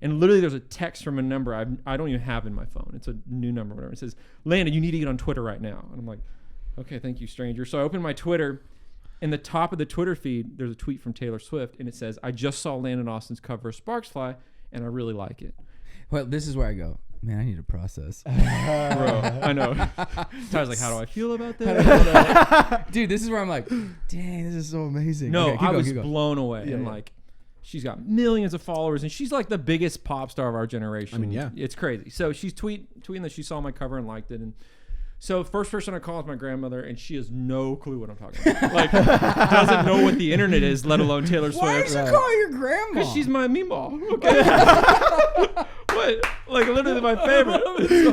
And literally there's a text from a number I don't even have in my phone. It's a new number, whatever. It says, Landon, you need to get on Twitter right now. And I'm like, okay, thank you, stranger. So I open my Twitter. In the top of the Twitter feed, there's a tweet from Taylor Swift, and it says, I just saw Landon Austin's cover of Sparks Fly, and I really like it. Well, this is where I go. Man, I need to process. Bro, I know. Tyler's like, how do I feel about this? Dude, this is where I'm like, dang, this is so amazing. No, Okay, keep I going, was keep going. blown away. And yeah. like, she's got millions of followers, and she's like the biggest pop star of our generation. I mean, yeah. It's crazy. So she's tweeting that she saw my cover and liked it. And so first person I call is my grandmother, and she has no clue what I'm talking about. Like, doesn't know what the internet is, let alone Taylor Why Swift. did you call your grandma? Because she's my meemaw. Okay. What? Like literally my favorite. she's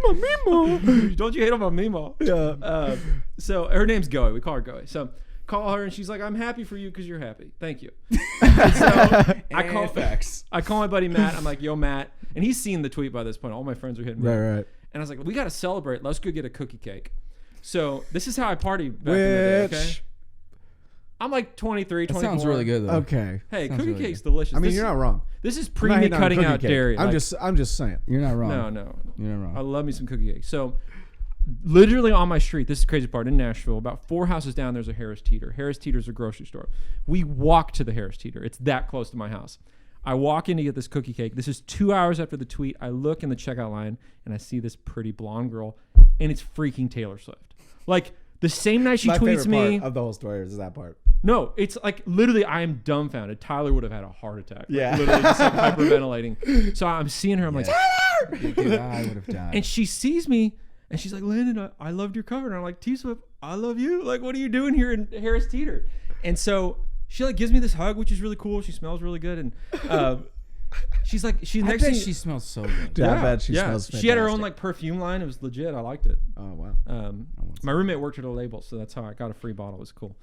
my meemaw. Don't you hate on my meemaw? Yeah. So her name's Goey. We call her Goey. So call her and she's like, I'm happy for you because you're happy. Thank you. And so I call my buddy Matt. I'm like, yo, Matt. And he's seen the tweet by this point. All my friends are hitting me. Right. And I was like, we got to celebrate. Let's go get a cookie cake. So this is how I party back in the day, okay? I'm like 23, That 24. sounds really good though. Okay. Hey, Sounds cookie really cake's delicious. I mean, This you're is- not wrong. This is I'm pre not me hating on cutting cookie out cake. dairy. I'm Like, just saying. You're not wrong. No. You're not wrong. I love me some cookie cake. So, literally on my street, this is the crazy part, in Nashville, about 4 houses down, there's a Harris Teeter. Harris Teeter's a grocery store. We walk to the Harris Teeter. It's that close to my house. I walk in to get this cookie cake. This is 2 hours after the tweet. I look in the checkout line, and I see this pretty blonde girl, and it's freaking Taylor Swift. Like, the same night she My tweets favorite me. part of the whole story is that part. No, it's like literally I am dumbfounded. Tyler would have had a heart attack. Like, Yeah. literally just like hyperventilating. So I'm seeing her. I'm like, Dude, I would have died. and she sees me and she's like, Landon, I loved your cover. And I'm like, T-Swift, I love you. Like, what are you doing here in Harris Teeter? And so she like gives me this hug, which is really cool. She smells really good. And she's like, she's I next bet to me. she smells so good. Dude, I bet she smells fantastic. She had her own like perfume line. It was legit. I liked it. Oh, wow. My roommate worked at a label, so that's how I got a free bottle. It was cool.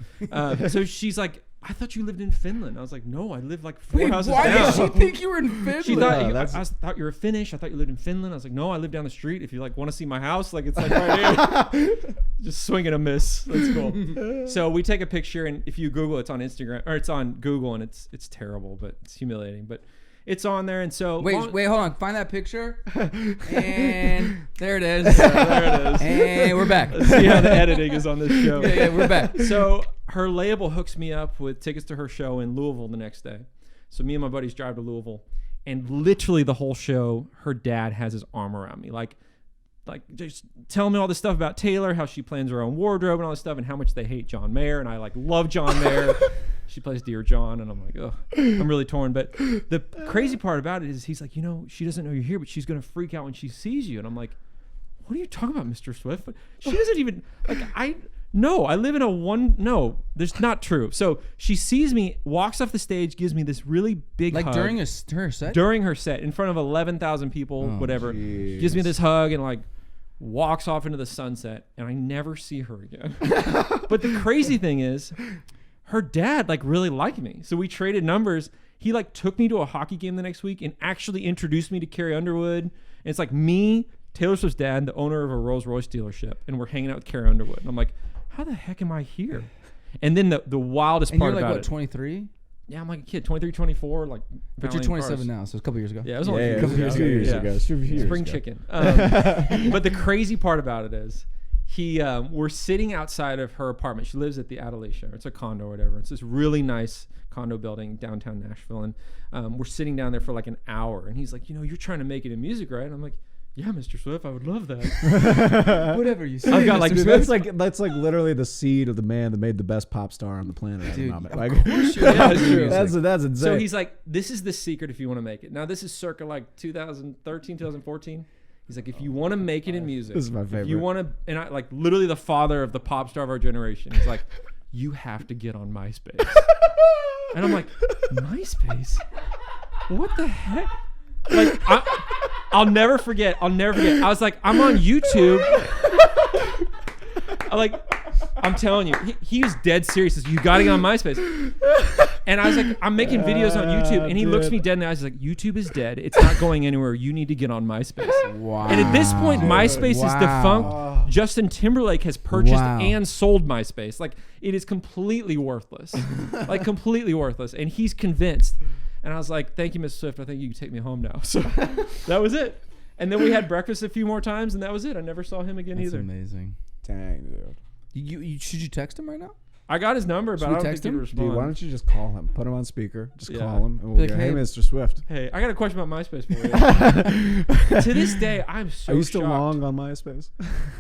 So she's like, I thought you lived in Finland. I was like, no, I live like 4 Wait, houses why down. did she think you were in Finland? She thought Yeah, I thought you were Finnish. I thought you lived in Finland. I was like, no, I live down the street. If you like want to see my house, like it's like right here. Just swing and a miss. That's cool. So we take a picture, and if you Google, it's on Instagram or it's on Google, and it's terrible, but it's humiliating. But it's on there, and so Wait, hold on. Find that picture. And there it is. there it is. And we're back. Let's see how the editing is on this show. Yeah, we're back. So her label hooks me up with tickets to her show in Louisville the next day. So me and my buddies drive to Louisville, and literally the whole show, her dad has his arm around me, like just telling me all this stuff about Taylor, how she plans her own wardrobe and all this stuff, and how much they hate John Mayer, and I like love John Mayer. She plays Dear John, and I'm like, oh, I'm really torn. But the crazy part about it is he's like, she doesn't know you're here, but she's gonna freak out when she sees you. And I'm like, what are you talking about, Mr. Swift? But she doesn't even like I live in a that's not true. So she sees me, walks off the stage, gives me this really big Like hug. during her set? During her set in front of 11,000 people, Oh, whatever, jeez. gives me this hug and like walks off into the sunset, and I never see her again. But the crazy thing is, her dad like really liked me. So we traded numbers. He like took me to a hockey game the next week and actually introduced me to Carrie Underwood. And it's like me, Taylor Swift's dad, the owner of a Rolls Royce dealership, and we're hanging out with Carrie Underwood. And I'm like, how the heck am I here? And then the wildest And part you're like, about what, it. 23? Yeah, I'm like a kid, 23, 24, like. But you're 27 now, so it's a couple years ago. Yeah, it was only a couple years ago. Spring chicken. But the crazy part about it is, we're sitting outside of her apartment. She lives at the Adelaide. It's a condo or whatever. It's this really nice condo building downtown Nashville, and we're sitting down there for like an hour. And he's like, you're trying to make it in music, right? And I'm like, yeah, Mr. Swift, I would love that. Whatever you say. I've got like that's like literally the seed of the man that made the best pop star on the planet at the moment. Like, Yeah, it's true. that's insane. So he's like, this is the secret if you want to make it. Now this is circa like 2013, 2014. He's like, if you want to make it in music, This is my favorite. If you want to, and I like literally the father of the pop star of our generation. He's like, you have to get on MySpace. And I'm like, MySpace? What the heck? Like, I'll never forget. I was like, I'm on YouTube. I'm telling you, he was dead serious. He says, you got to get on MySpace. And I was like, I'm making videos on YouTube. And he looks me dead in the eyes. He's like, YouTube is dead. It's not going anywhere. You need to get on MySpace. Wow. And at this point, MySpace is defunct. Justin Timberlake has purchased and sold MySpace. Like, it is completely worthless. Like, completely worthless. And he's convinced. And I was like, thank you, Miss Swift. I think you can take me home now. So that was it. And then we had breakfast a few more times, and that was it. I never saw him again either. That's amazing. Dang, dude. Should you text him right now? I got his number, but I don't think he'd respond. Dude, why don't you just call him? Put him on speaker. Just call him, and we'll Like, go, hey, hey, Mr. Swift. Hey, I got a question about MySpace for you. To this day, I'm so Are you still shocked. long on MySpace?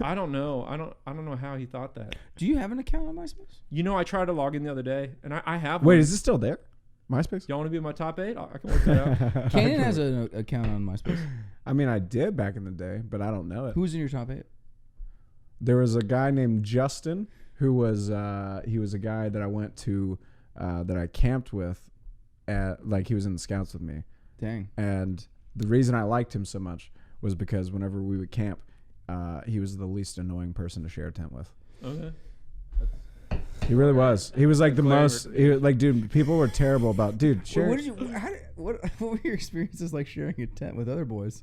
I don't know. I don't know how he thought that. Do you have an account on MySpace? I tried to log in the other day, and I have one. Wait, is it still there? MySpace? Y'all want to be in my top 8? I can work that out. Canaan has an account on MySpace. I mean, I did back in the day, but I don't know it. Who's in your top 8? There was a guy named Justin who was he was a guy that I went to that I camped with he was in the Scouts with me. Dang. And the reason I liked him so much was because whenever we would camp, he was the least annoying person to share a tent with. Okay. He really was. He was like the Flavor. most. Dude, people were terrible about. Dude, share. What were your experiences like sharing a tent with other boys?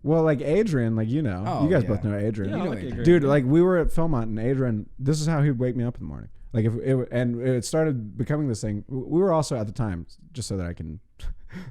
Well, like Adrian, like you guys both know Adrian. Yeah, I know like Adrian. Adrian. Dude, like we were at Philmont and Adrian, this is how he'd wake me up in the morning. Like it started becoming this thing. We were also at the time, just so that I can,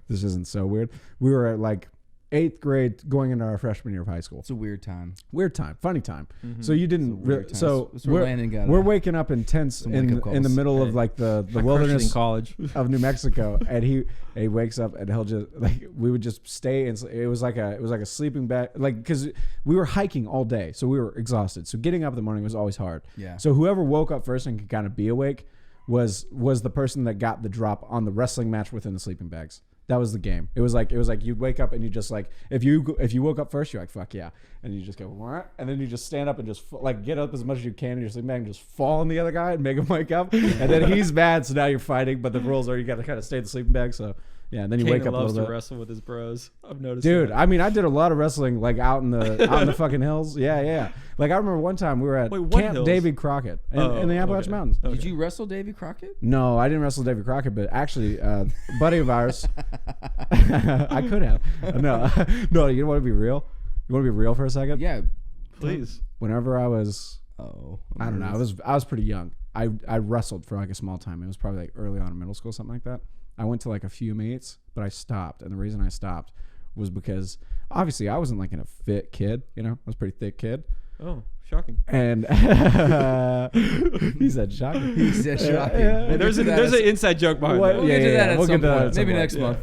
this isn't so weird. We were at like 8th grade going into our freshman year of high school. It's a weird time. Weird time, funny time. Mm-hmm. So you didn't, so It's where Landon got we're waking up in tents some in wake-up the calls. middle of Hey, like the I crushed it wilderness in college. of New Mexico, and he wakes up and he'll just like we would just stay and it was like a sleeping bag, like because we were hiking all day, so we were exhausted. So getting up in the morning was always hard. Yeah. So whoever woke up first and could kind of be awake was the person that got the drop on the wrestling match within the sleeping bags. That was the game. It was like you'd wake up and you just like if you woke up first, you're like fuck yeah, and you just go what? And then you just stand up and just like get up as much as you can in your sleeping bag and just fall on the other guy and make him wake up, and then he's mad, so now you're fighting, but the rules are you got to kind of stay in the sleeping bag. So yeah, and then you wake up a loves little to bit. wrestle with his bros. I've noticed. Dude, that. I mean, I did a lot of wrestling like out in the fucking hills. Yeah. Like I remember one time we were at Wait, what Camp hills? David Crockett in the Appalachian Mountains. Okay. Did you wrestle Davy Crockett? No, I didn't wrestle David Crockett, but actually, a buddy of ours, I could have. No. You want to be real? You want to be real for a second? Yeah. Please. Whenever I was, Oh. I don't know, I was pretty young. I wrestled for like a small time. It was probably like early on in middle school, something like that. I went to like a few meets, but I stopped, and the reason I stopped was because obviously I wasn't like a fit kid. I was a pretty thick kid. Oh, shocking. And he said shocking. He said shocking. Yeah. There's an inside joke behind What? that. We'll get to that at we'll some get to that point. at some Maybe point. next month.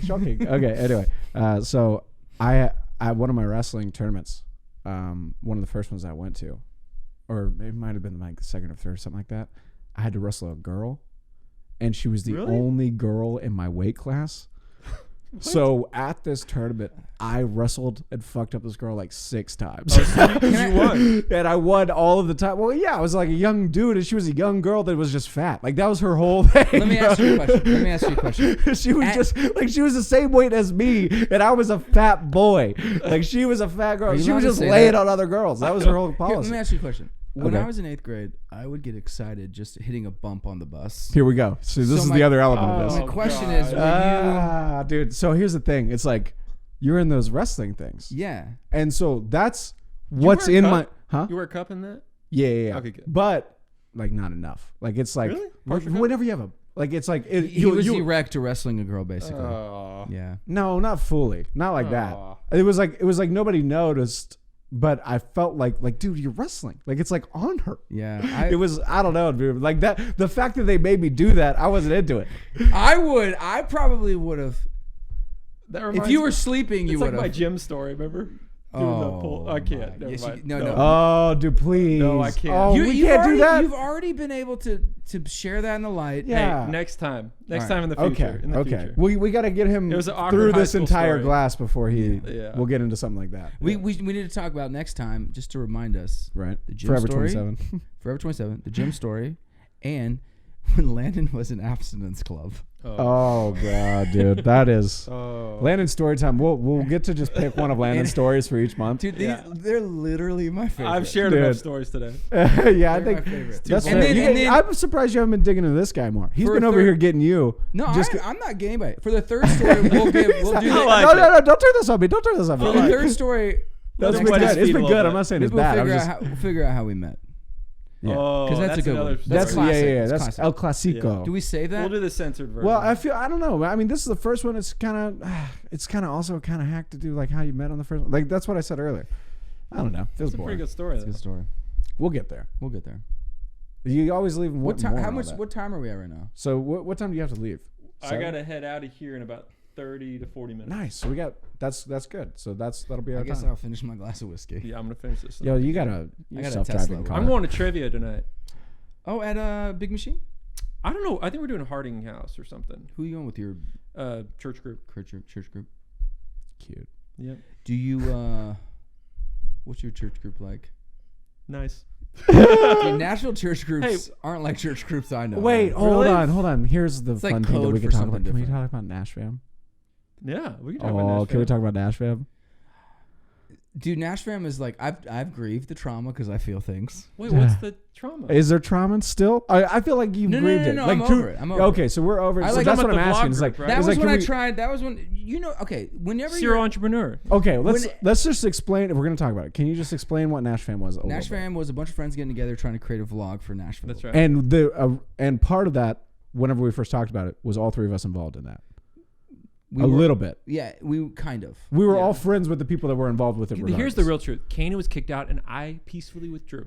Shocking. Okay. Anyway, so I one of my wrestling tournaments, one of the first ones I went to, or it might have been like the second or third, something like that. I had to wrestle a girl, and she was the Really? only girl in my weight class. So at this tournament, I wrestled and fucked up this girl like 6 times. You won. And I won all of the time. Well, yeah, I was like a young dude, and she was a young girl that was just fat. Like that was her whole thing. Let me ask you a question. She was just like she was the same weight as me, and I was a fat boy. Like she was a fat girl. She was just laying on other girls. That was her whole Here, policy. let me ask you a question. When Okay. I was in 8th grade, I would get excited just hitting a bump on the bus. Here we go. So this is my- the other element of this. My question is, were Dude. So here's the thing. It's like you're in those wrestling things, yeah. and so that's you what's wear a in cup? my huh? You wear a cup in that? Yeah. Okay, good. But like not enough. Like it's like Really? Partial cup? whenever you have a like it's like He was erect to wrestling a girl, basically. Oh. Yeah. No, not fully. Not like that. Aw. It was like nobody noticed, but I felt like dude, you're wrestling. Like it's like on her. Yeah. I don't know, dude. Like that the fact that they made me do that, I wasn't into it. I probably would have. That If reminds you me- were sleeping, you it's would like my have. gym story, remember? Doing the pull. I can't. Never Yes, mind. no. Oh, dude, please. No, I can't. Oh, we You've can't already, do that. You've already been able to share that in the light. Yeah. Hey, next time. Next All time in the future. Okay. In the Okay. future. We got to get him It was an awkward through high this school entire story. glass before he. Yeah. We'll get into something like that. We need to talk about next time, just to remind us. Right. The gym Forever story. 27. Forever 27. The gym story, and when Landon was in abstinence club. Oh god, dude, that is Oh. Landon's story time. We'll get to just pick one of Landon's stories for each month. Dude, Yeah. they're literally my favorite. I've shared Dude. enough stories today. Yeah, I They're think my favorite. that's And fair. then- I'm surprised you haven't been digging into this guy more. He's For a been over third- here getting you. No, Just I'm not getting by it. For the third story, we'll do I the, like no, it. no, don't turn this on me. Don't turn this on me. for the third story. That's Let been him wet his good. It's feet a been little good. bit. I'm not saying Maybe it's we'll bad. figure, I'm out just, how, we'll figure out how we met. yeah. Oh, 'Cause that's a good another one. That's classic. yeah. It's That's classic. El Clasico. Do we save that? We'll do the censored version. Well, I don't know. I mean, this is the first one. It's kind of also kind of hack to do like how you met on the first one. Like that's what I said earlier. I don't know. Feels It's a pretty boring. good story. That's a Though. good story. We'll get there. We'll get there. You always leave. What time? more How on much? that. What time are we at right now? So what time do you have to leave? I 7? gotta head out of here in about 30 to 40 minutes. Nice. So we got that's good. So that'll be our I guess time. I'll finish my glass of whiskey. Yeah, I'm gonna finish this. Yo, you got a I got a self-driving Tesla. car. I'm going to trivia tonight. Oh, at Big Machine. I don't know. I think we're doing Harding House or something. Who are you going with your Church group. church group? Cute. Yep. Do you? What's your church group like? Nice. Dude, Nashville church groups Hey. aren't like church groups I know. Wait, man. hold Really? on. Here's the It's fun like thing that code we for can talk something about. Can we different. talk about Nashville? Yeah, we can talk about Oh, Nashville. can we talk about Nashville? Dude, Nashville is like I've grieved the trauma because I feel things. Wait, what's the trauma? Is there trauma still? I feel like you've No, grieved no, it. no, Like I'm two- over it. I'm over okay, so we're over. I So like- that's I'm what at I'm the asking. vlog It's like group, right? That it's was like, when can I we- tried. That was when okay. Whenever Serial you're entrepreneur. Okay, When- let's just explain. If we're gonna talk about it, can you just explain what Nashville was? A little bit? Nashville was a bunch of friends getting together trying to create a vlog for Nashville. That's right. And part of that, whenever we first talked about it, was all three of us involved in that. We A were- little bit. Yeah, we kind of. We were Yeah. all friends with the people that were involved with it. Here's the real truth. Canaan was kicked out, and I peacefully withdrew.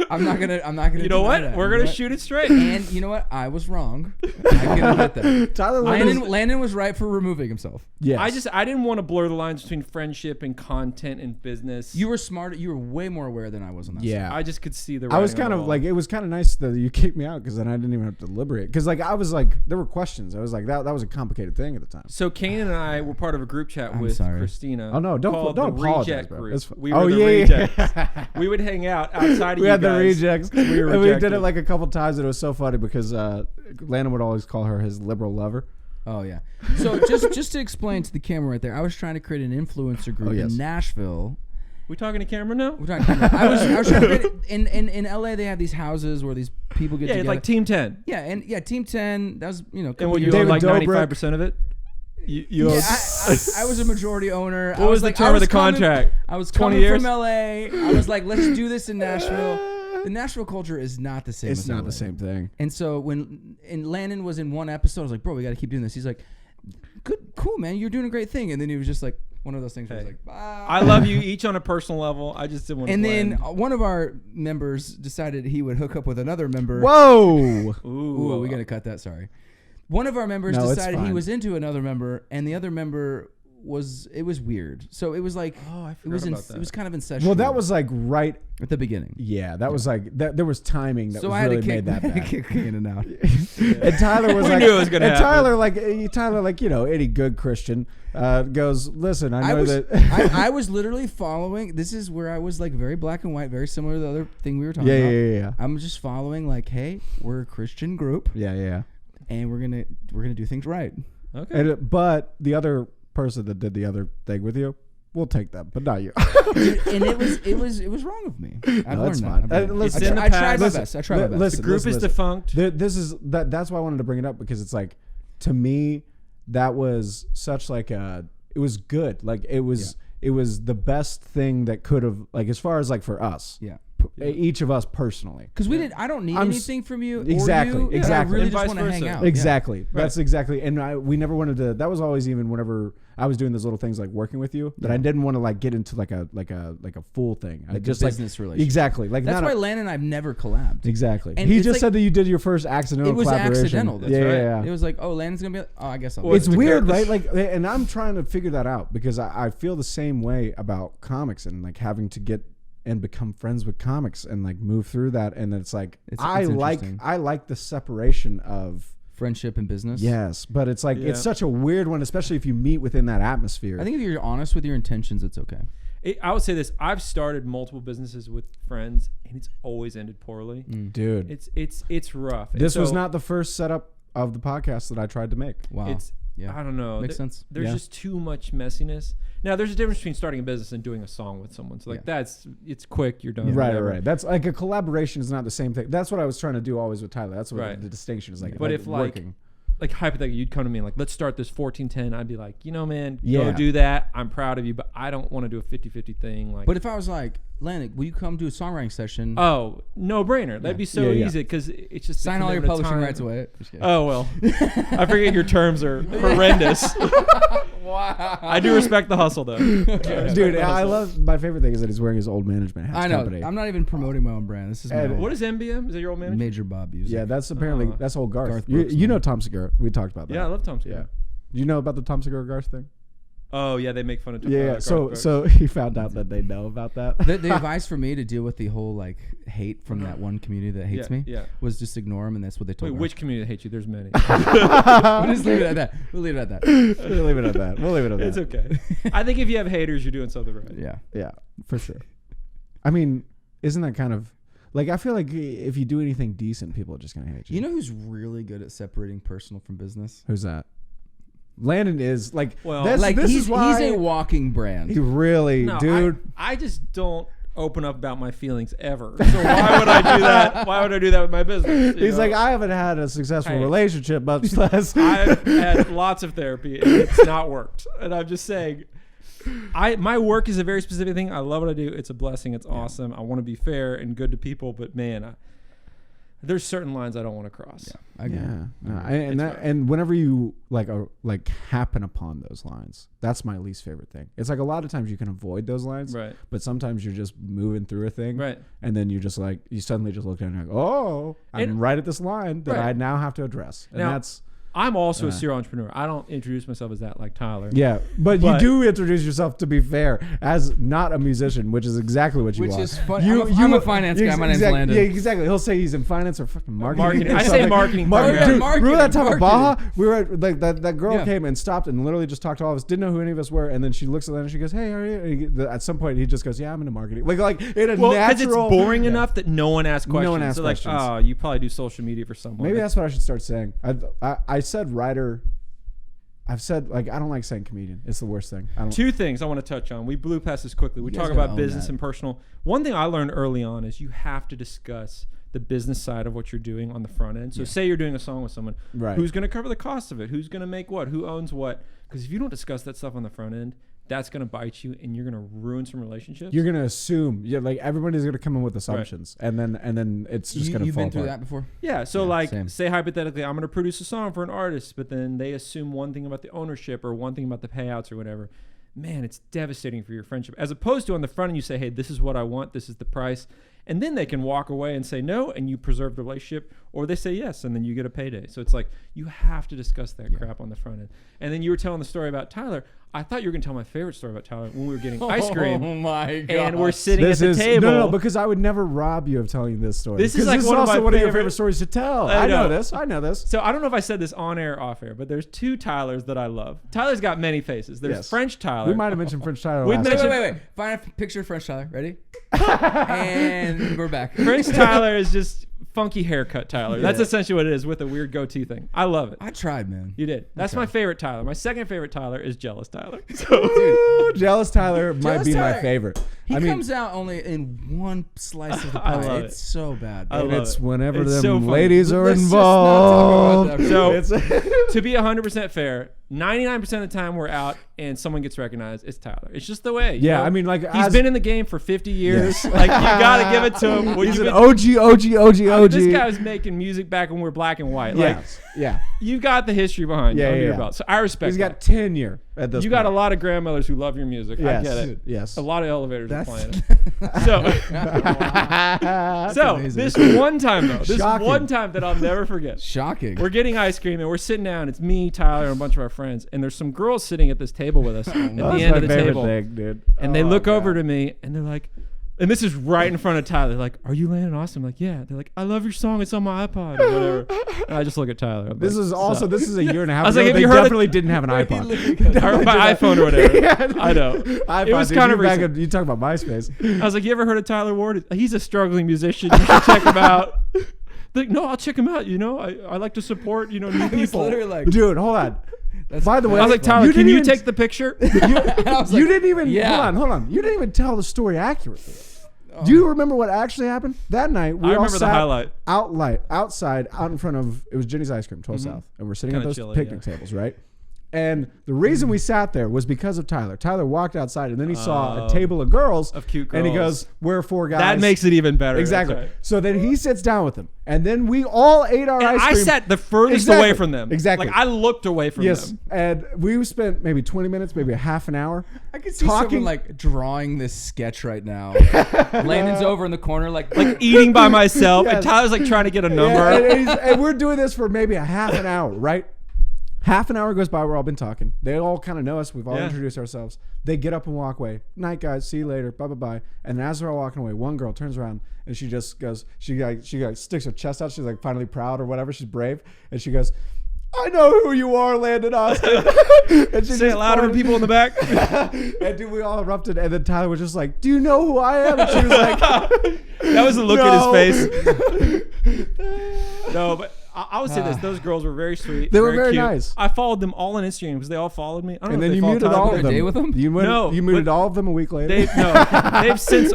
I'm not gonna. You know deny what? that. We're You know gonna what? shoot it straight. And you know what? I was wrong. I can admit that. Tyler Landon. Landon was right for removing himself. Yes. I didn't want to blur the lines between friendship and content and business. You were smart. You were way more aware than I was on that. Yeah. I just could see the. I was writing on kind the of wall. like, it was kind of nice that you kicked me out because then I didn't even have to deliberate. Because like I was like, there were questions. I was like, that was a complicated thing at the time. So Canaan and I were part of a group chat I'm with sorry. Christina. Oh no, don't called apologize, the Reject bro. Group. It's fine. We were Oh the yeah, Rejects. yeah. We would hang out outside of We you had the guys. rejects. We were And we did rejected. it like a couple times, and it was so funny because Landon would always call her his liberal lover. Oh yeah. So just to explain to the camera right there, I was trying to create an influencer group Oh, yes. in Nashville. We talking to camera now? We're talking about, I was trying to create in LA. They have these houses where these people get Yeah, together. like Team 10. yeah, Team 10. That was a And couple what you years own ago. like David Dobrik. 95% of it? You Yeah, own- I was a majority owner. What was the term of the contract? I was 20 coming years? from LA. I was like, let's do this in Nashville. The Nashville culture is not the same. It's as not LA. the same thing. And so when Landon was in one episode, I was like, bro, we got to keep doing this. He's like, good, cool, man, you're doing a great thing. And then he was just like, one of those things where Hey. he's like, bye. I love you each on a personal level. I just didn't want to And then blend. one of our members decided he would hook up with another member. Whoa. Ooh, we got to cut that. Sorry. One of our members No, it's decided he fine. was into another member, and the other member was weird. So it was like I it was forgot about that. it was kind of incestual. Well, that was like right. at the beginning. Yeah, that was like that. There was timing that So was I had really to made that bad. kick in and out. And Tyler was We like, knew it was gonna and happen. Tyler, like, any good Christian, goes, listen, I know was that. I was literally following. This is where I was like very black and white, very similar to the other thing we were talking about. yeah. I'm just following like, hey, we're a Christian group, Yeah. and we're gonna do things right. Okay. And but the other person that did the other thing with you, we'll take them, but not you. And it was wrong of me. I've No, that's learned fine. that. Listen, in the I tried my past. best. I tried my best. Listen, The group is listen. defunct. This is that's why I wanted to bring it up, because it's like, to me, that was such like it was good. Like it was the best thing that could have, like, as far as like for us. Yeah. Each of us personally. Because I don't need anything from you. Exactly, Or you. exactly. I really And just vice want to hang versa. out. Exactly. Yeah. That's exactly. And we never wanted to. That was always, even whenever I was doing those little things like working with you, that I didn't want to like get into like a full thing. I Like a just business relationship. Exactly. Like That's not why Landon and I've never collabed. exactly. And He it's just like- said that you did your first accidental It was collaboration. accidental. That's yeah, right. yeah. It was like, oh, Landon's gonna be. Like, oh, I guess I'll. Well, It's to weird, go- right? Like, and I'm trying to figure that out, because I feel the same way about comics, and like having to get and become friends with comics and like move through that. And it's like, It's I interesting. like the separation of friendship and business. yes, but it's like, Yeah. it's such a weird one, especially if you meet within that atmosphere. I think if you're honest with your intentions, it's okay. I would say this. I've started multiple businesses with friends, and it's always ended poorly. dude, It's rough. And this was so not the first setup of the podcast that I tried to make. Wow. It's Yeah. I don't know. Makes sense. There's Yeah. just too much messiness. Now, there's a difference between starting a business and doing a song with someone. So like it's quick. You're done. Right, whatever. right. That's like a collaboration is not the same thing. That's what I was trying to do always with Tyler. That's what Right. the distinction is like. But if like working. like hypothetically, you'd come to me and like, let's start this 1410. I'd be like, man, Yeah. go do that. I'm proud of you, but I don't want to do a 50-50 thing. Like, But if I was like, Landon, will you come do a songwriting session? oh, no brainer. That'd be so Yeah, yeah. easy because it's just a sign all your commitment of publishing time. rights away. Just kidding. Oh well, I forget your terms are horrendous. Wow. I do respect the hustle though. Dude, I love, my favorite thing is that he's wearing his old management hat. I know. Company. I'm not even promoting my own brand. This is my And own What is MBM? Is that your old manager? Major Bob Music. Yeah, that's apparently that's old Garth. Garth You, Brooks, you know man. Tom Segura. We talked about that. Yeah, I love Tom Yeah. Segura. Do you know about the Tom Segura Garth thing? Oh yeah, they make fun of Tom. Yeah. Garth So Brooks. so he found out that they know about that. The advice for me to deal with the whole like hate from that one community that hates me Yeah. was just ignore them, and that's what they told Wait, me. which community hates you? There's many. We'll just leave it at that. We'll leave it at that. We'll leave it at that. We'll leave it at that. It's okay. I think if you have haters, you're doing something right. Yeah. Yeah, for sure. I mean, isn't that kind of like, I feel like if you do anything decent, people are just gonna hate you. You know who's really good at separating personal from business? Who's that? Landon is like, Well, this, Like this he's is why a walking brand. he really, No, dude. I just don't open up about my feelings ever. So why would I do that? Why would I do that with my business? You He's know? like, I haven't had a successful Hey. relationship, much less. I've had lots of therapy and it's not worked. And I'm just saying, my work is a very specific thing. I love what I do. It's a blessing. It's awesome. I want to be fair and good to people, but man, there's certain lines I don't want to cross. Yeah. I agree. Yeah, no, I agree. and It's that, and whenever you like happen upon those lines, that's my least favorite thing. It's like a lot of times you can avoid those lines, Right. but sometimes you're just moving through a thing, Right. and then you just like, you suddenly just look down and you're like, oh, I'm And- right at this line that Right. I now have to address, and Now, that's I'm also a serial entrepreneur. I don't introduce myself as that like Tyler. yeah. But you But- do introduce yourself, to be fair, as not a musician, which is exactly what you Which are. is fun. I'm a finance guy. My name's Landon. Yeah, exactly. He'll say he's in finance or fucking marketing. Marketing. or I say something. marketing. Dude, Yeah, marketing, remember that time at Baja? marketing. We were at, like that girl Yeah. came and stopped and literally just talked to all of us. Didn't know who any of us were, and then she looks at Landon and she goes, "Hey, how are you?" And at some point he just goes, "Yeah, I'm into marketing." Like in a Well, because it's natural. boring Yeah. enough that no one asks questions. No one asks so like, questions. oh, you probably do social media for someone. Maybe that's what I should start saying. I said writer. I've said, like, I don't like saying comedian. It's the worst thing. I don't. Two things I want to touch on. We blew past this quickly. We You talk guys gotta about own business that. and personal. One thing I learned early on is you have to discuss the business side of what you're doing on the front end. So say you're doing a song with someone. Right. Who's going to cover the cost of it? Who's going to make what? Who owns what? Because if you don't discuss that stuff on the front end, that's going to bite you and you're going to ruin some relationships. You're gonna assume. Yeah, like everybody's gonna come in with assumptions, and then it's just gonna You've fall been through apart. that before? Yeah, so Yeah, like, same. say hypothetically, I'm going to produce a song for an artist, but then they assume one thing about the ownership or one thing about the payouts or whatever. Man, it's devastating for your friendship. As opposed to on the front end, you say, hey, this is what I want, this is the price. And then they can walk away and say no, and you preserve the relationship, or they say yes, and then you get a payday. So it's like, you have to discuss that crap on the front end. And then you were telling the story about Tyler. I thought you were gonna tell my favorite story about Tyler when we were getting ice cream. Oh my god! And we're sitting at the table. No, because I would never rob you of telling this story. This is like one of also my one of your favorite- favorite stories to tell. I I know know. this. I know this. So I don't know if I said this on air or off air, but there's two Tylers that I love. Tyler's got many faces. There's Yes. French Tyler. We might have mentioned French Tyler We've last mentioned- time. Wait. Find a picture of French Tyler. Ready? And we're back. French Tyler is just funky haircut Tyler. That's Yeah. essentially what it is with a weird goatee thing. I love it. I tried, man. You did. That's Okay. my favorite Tyler. My second favorite Tyler is Jealous Tyler. So Ooh, Jealous Tyler might Jealous be my Tyler. favorite. He I mean, comes out only in one slice of the I pie. love It's it. so bad. I and love it's it. whenever It's them so funny. ladies are Let's just not talk involved. about that. So to be 100% fair, 99% of the time we're out and someone gets recognized, it's Tyler. It's just the way. you Yeah, know? I mean, like, he's as- been in the game for 50 years. Like you gotta give it to him. When He's you've an been- OG. This guy was making music back when we were black and white. Like Yes. Yeah. you got the history behind you Yeah, under yeah, your yeah. belt. So I respect. He's that. got tenure at this You point. got a lot of grandmothers who love your music. Yes. I get it. Yes. A lot of elevators are That's- playing it. So amazing. this one time though, this Shocking. one time that I'll never forget. Shocking. We're getting ice cream and we're sitting down. It's me, Tyler, and a bunch of our friends, and there's some girls sitting at this table with us at the That's end my of the favorite table. thing, dude. And they Oh, look God. over to me and they're like, and this is right in front of Tyler. They're like, "Are you Landon Austin?" I'm like, "Yeah." They're like, "I love your song. It's on my iPod or whatever." And I just look at Tyler. I'm This like, is also "Sup?" this is a year and a half I was ago. like, have They you heard it? definitely didn't have an iPod. or my iPhone or whatever. Yeah. I know. iPod, It was dude, kind of you back recent. in- you talk about MySpace. I was like, "You ever heard of Tyler Ward? He's a struggling musician. You should check him out." They're like, "No, I'll check him out. You know, I like to support new It's people." literally like, Dude, hold on. that's By the way, I was like, "Tyler, you can didn't you even- take the picture?" I was You like, didn't even yeah. hold on. You didn't even tell the story accurately. Do you remember what actually happened that night? We I all remember the sat highlight. outside, out in front of it was Jenny's Ice Cream, 12 South, and we're sitting Kinda at those chilly, picnic tables, right? And the reason we sat there was because of Tyler. Tyler walked outside, and then he saw a table of girls, Of cute and he girls. goes, "We're four guys." That makes it even better. exactly. That's right. So then he sits down with them, and then we all ate our And ice I cream. sat the furthest Exactly. away from them. Exactly. Like I looked away from Yes, them. and we spent maybe 20 minutes, maybe a half an hour. I could see talking- someone like drawing this sketch right now. Landon's over in the corner, like Eating by myself, Yes. and Tyler's like trying to get a Yeah, number. and we're doing this for maybe a half an hour, right? Half an hour goes by. We're all been talking. They all kind of know us. We've all Yeah. introduced ourselves. They get up and walk away. Night, guys. See you later. Bye, bye, bye. And as they're all walking away, one girl turns around and she just goes. She sticks her chest out. She's like finally proud or whatever. She's brave, and she goes, "I know who you are, Landon Austin." And she Say it just louder for pointed- people in the back. And dude, we all erupted. And then Tyler was just like, "Do you know who I am?" And she was like, That was the look No. at his face. No, but I would say this: those girls were very sweet. They were very cute. nice. I followed them all on Instagram because they all followed me. I don't and know then if you they followed muted Tyler. all on of a them. date with them? You No, muted but all of them a week later. They've since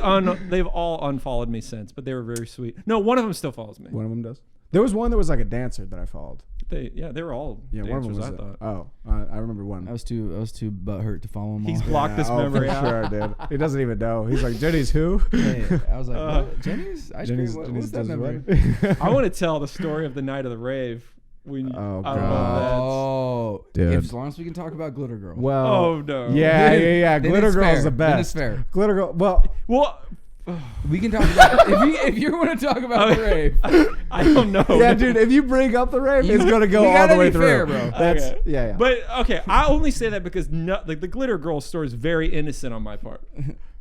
they've all unfollowed me since, but they were very sweet. No, one of them still follows me. One of them does. There was one that was like a dancer that I followed. They were all Yeah, one of them dancers, was. I thought. I remember one. I was too butthurt to follow him. He's all. blocked this for memory out. sure, dude. He doesn't even know. He's like, "Jenny's who?" Hey, I was like, what? Jenny's ice Jenny's, cream. Jenny's What's that does memory? what? I want to tell the story of the night of the rave. When Oh, I don't know God. if that's- Oh, Dude. as long as we can talk about Glitter Girl. Well, Oh, no. Yeah. Then Glitter it's Girl's fair. the Then best. it's fair. Glitter Girl. Well, Well, We can talk about if you want to talk about the rave. I don't know. yeah, dude. If you bring up the rave, it's gonna go you all gotta the way be through, fair, bro. That's Okay. yeah. But okay, I only say that because like the glitter girl story is very innocent on my part.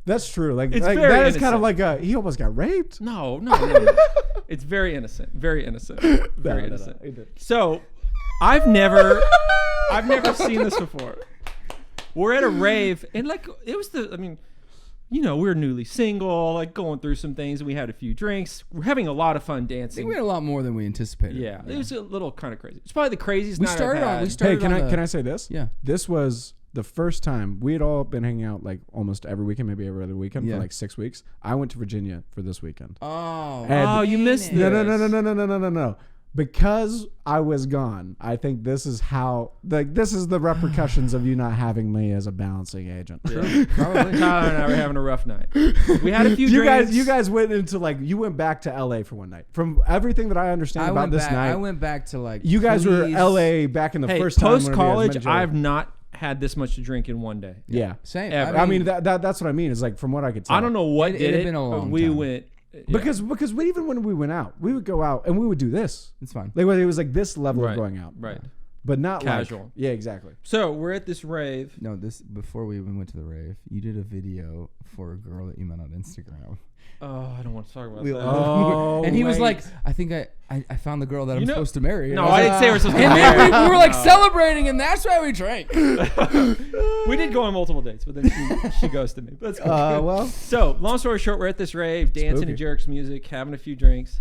That's true. Like, It's like very that is kind of innocent. like he almost got raped. No. It's very innocent. Very innocent. Very No, innocent. he did. So, I've never seen this before. We're at a rave, and like it was we were newly single, like going through some things, and we had a few drinks. We're having a lot of fun I think dancing. we had a lot more than we anticipated. Yeah, it was a little kind of crazy. It's probably the craziest We night started I've on- had. we Hey, started can on I say this? Yeah. This was the first time we had all been hanging out like almost every weekend, maybe every other weekend Yeah. for like 6 weeks. I went to Virginia for this weekend. Oh. And- Oh, you missed Dang it. this. No. Because I was gone, I think this is how this is the repercussions of you not having me as a balancing agent. Probably. Tyler and I were having a rough night. We had a few You drinks. guys went into you went back to LA for one night. From everything that I understand about this night, I went back to like. you guys were Queens. LA back in the Hey, first time. post whenever you guys college, met each other. I've not had this much to drink in one day. yeah. Same. Ever. I mean that's what I mean. Is like from what I could tell. I don't know what It did had it, been a but long we time. went because even when we went out, we would go out and we would do this. It's fine. Like it was like this level Right. of going out. Right. but not casual. Like, yeah, exactly. So we're at this rave. No, this before we even went to the rave, you did a video for a girl that you met on Instagram. Oh, I don't want to talk about We- that. Oh, and he was wait. like, I think I found the girl that I'm supposed to marry. And No, was I like, didn't say we're supposed to And marry. then we were like No. celebrating, and that's why we drank. We did go on multiple dates, but then she ghosted me. That's cool. Well, So, long story short, we're at this rave, dancing Spooky. to Jerk's music, having a few drinks.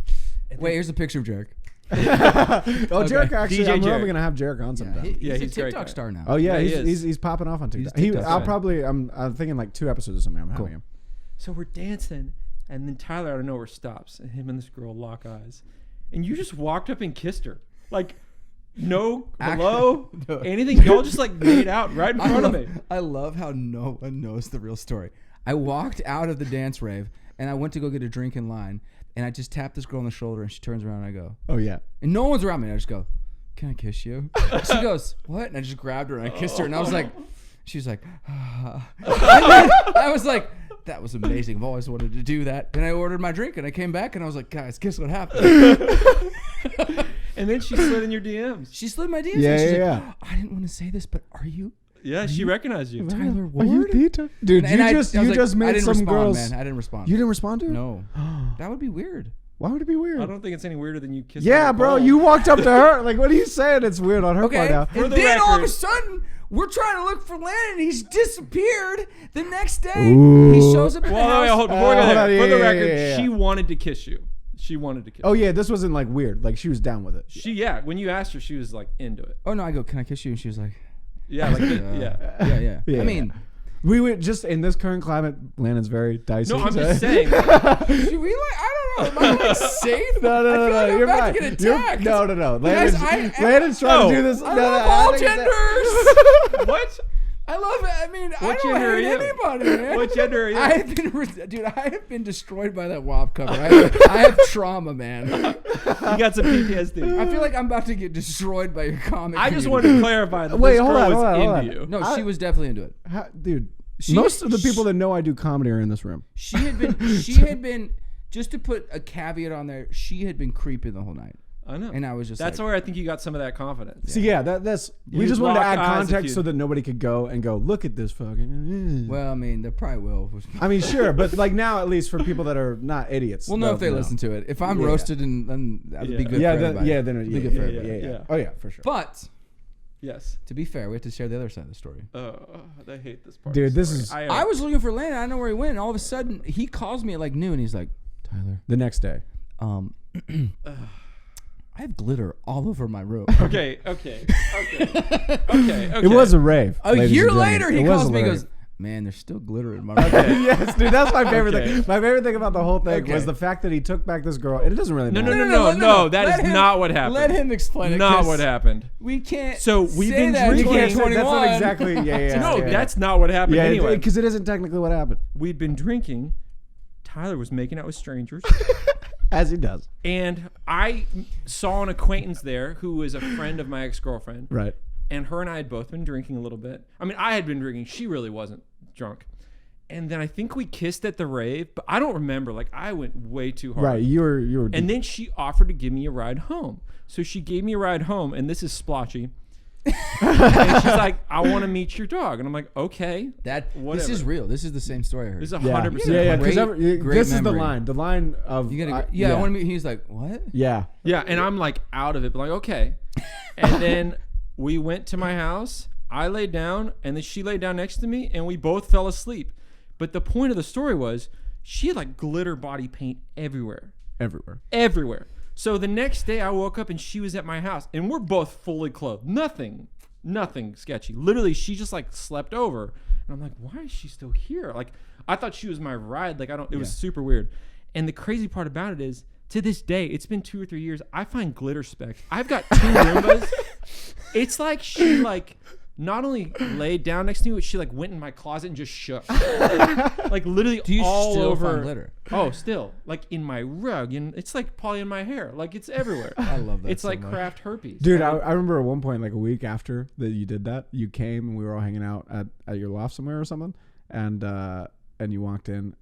Wait, here's a picture of Jarek. Jarek actually, DJ I'm Jarek. probably gonna have Jarek on sometime. He's Yeah, a he's a great TikTok guy. star now. Oh yeah, Yeah, he is. he's popping off on TikTok. He's TikTok I'll guy. probably I'm thinking like 2 episodes or something. I'm having him. So we're dancing, and then Tyler out of nowhere stops, and him and this girl lock eyes. And you just walked up and kissed her. Like, no hello, No. anything. Y'all just like made out right in front of me. I love how no one knows the real story. I walked out of the dance rave, and I went to go get a drink in line, and I just tapped this girl on the shoulder, and she turns around, and I go, Oh yeah. and no one's around me. And I just go, can I kiss you? She goes, what? And I just grabbed her and I kissed her. And I was like, she was like, ah. And then I was like, that was amazing. I've always wanted to do that. And I ordered my drink and I came back and I was like, guys, guess what happened? And then she slid in your DMs. She slid my DMs. Yeah, and she's yeah, like, yeah. I didn't want to say this, but are you? Yeah, she recognized you. Tyler Are you Ward? Peter? Dude, And you I was just like, I made didn't some respond, girls. man. I didn't respond. You didn't respond to her? No. That would be weird. Why would it be weird? I don't think it's any weirder than you kissing Yeah, her bro, ball. you walked up to her. Like, what are you saying? It's weird on her part Okay. now. For And the then all of a record- sudden, we're trying to look for Landon. He's disappeared. The next day, Ooh. he shows up at the Well, wait, house. hold, before we go hold there, on, for yeah, the yeah, record, yeah. she wanted to kiss you. She wanted to kiss. Oh yeah, this wasn't like weird. Like she was down with it. Yeah. When you asked her, she was like into it. Oh no, I go, can I kiss you? And she was like, Yeah, like yeah. Yeah. I mean, We would just in this current climate, Landon's very dicey. No, I'm just saying. should we like, I don't know, am I like safe? No, I feel like I'm you're about fine. to get You're- attacked. No. Guys, Landon's trying to No. do this. I no, love no, all I think genders. What? I love it. I mean, I What don't gender are hate you? anybody, man. What gender are you? I have been, dude. I have been destroyed by that WAP cover. I have trauma, man. You got some PTSD. I feel like I'm about to get destroyed by your comic. I just community. wanted to clarify that Wait, this hold girl on, was hold on, hold into on. you. No, she was definitely into it. Dude, She- most of the people that know I do comedy are in this room. She had been. Just to put a caveat on there, she had been creeping the whole night, I know. and I was just. That's like, where I think you got some of that confidence. See, yeah, that's we You just wanted to lock add eyes if context you- so that nobody could go and go look at this fucking. Well, I mean, they probably will. I mean, sure, but like now at least for people that are not idiots. We'll know if they they'll listen to it. If I'm Yeah. roasted, and then that would be Yeah. good. Yeah, for everybody. then It'd yeah, be good for yeah, everybody. yeah. Yeah. Oh yeah, for sure. But Yes. to be fair, we have to share the other side of the story. I hate this part. Dude, of the this story. is- I was looking for Landon. I don't know where he went. And all of a sudden, he calls me at like noon. He's like, Tyler, The next day. I have glitter all over my room. Okay. It was a rave. A ladies year and gentlemen. later, he It was calls a me and rave. goes, man, there's still glitter in my room. Yes, dude, that's my favorite Okay. thing. My favorite thing about the whole thing Okay. was the fact that he took back this girl. And it doesn't really No, matter. no. That Let is him- not what happened. Let him explain it. Not 'cause what happened. We can't. So we've say been that in drinking- You can't say- 2021. that's not exactly. Yeah. No, yeah. that's not what happened yeah, anyway. because it isn't technically what happened, We'd been drinking. Tyler was making out with strangers. as he does. And I saw an acquaintance there who was a friend of my ex-girlfriend. Right. And her and I had both been drinking a little bit. I mean, I had been drinking. She really wasn't drunk. And then I think we kissed at the rave, but I don't remember. Like, I went way too hard. Right. You were. And then she offered to give me a ride home. So she gave me a ride home, and this is splotchy. And she's like, I want to meet your dog. And I'm like, okay. This Whatever. is real. This is the same story I heard. This is yeah. 100%. Yeah. Great- Because great this is the memory. line. The line of. You gotta. I want to meet. He's like, what? Yeah. Yeah, and I'm like out of it, but like, okay. And then we went to my house. I laid down, and then she laid down next to me, and we both fell asleep. But the point of the story was she had like glitter body paint everywhere. Everywhere. So the next day I woke up and she was at my house, and we're both fully clothed. Nothing sketchy. Literally, she just like slept over. And I'm like, why is she still here? Like, I thought she was my ride. Like, it was super weird. And the crazy part about it is, to this day, it's been 2 or 3 years, I find glitter specks. I've got 2 Roombas. It's like she like not only laid down next to me, but she like went in my closet and just shook. Like literally Do you all still over. find glitter? Oh, still. Like in my rug. And it's like probably in my hair. Like it's everywhere. I love that. It's so like much. craft herpes. Dude, I remember at one point, like a week after that you did that, you came and we were all hanging out at your loft somewhere or something, and you walked in,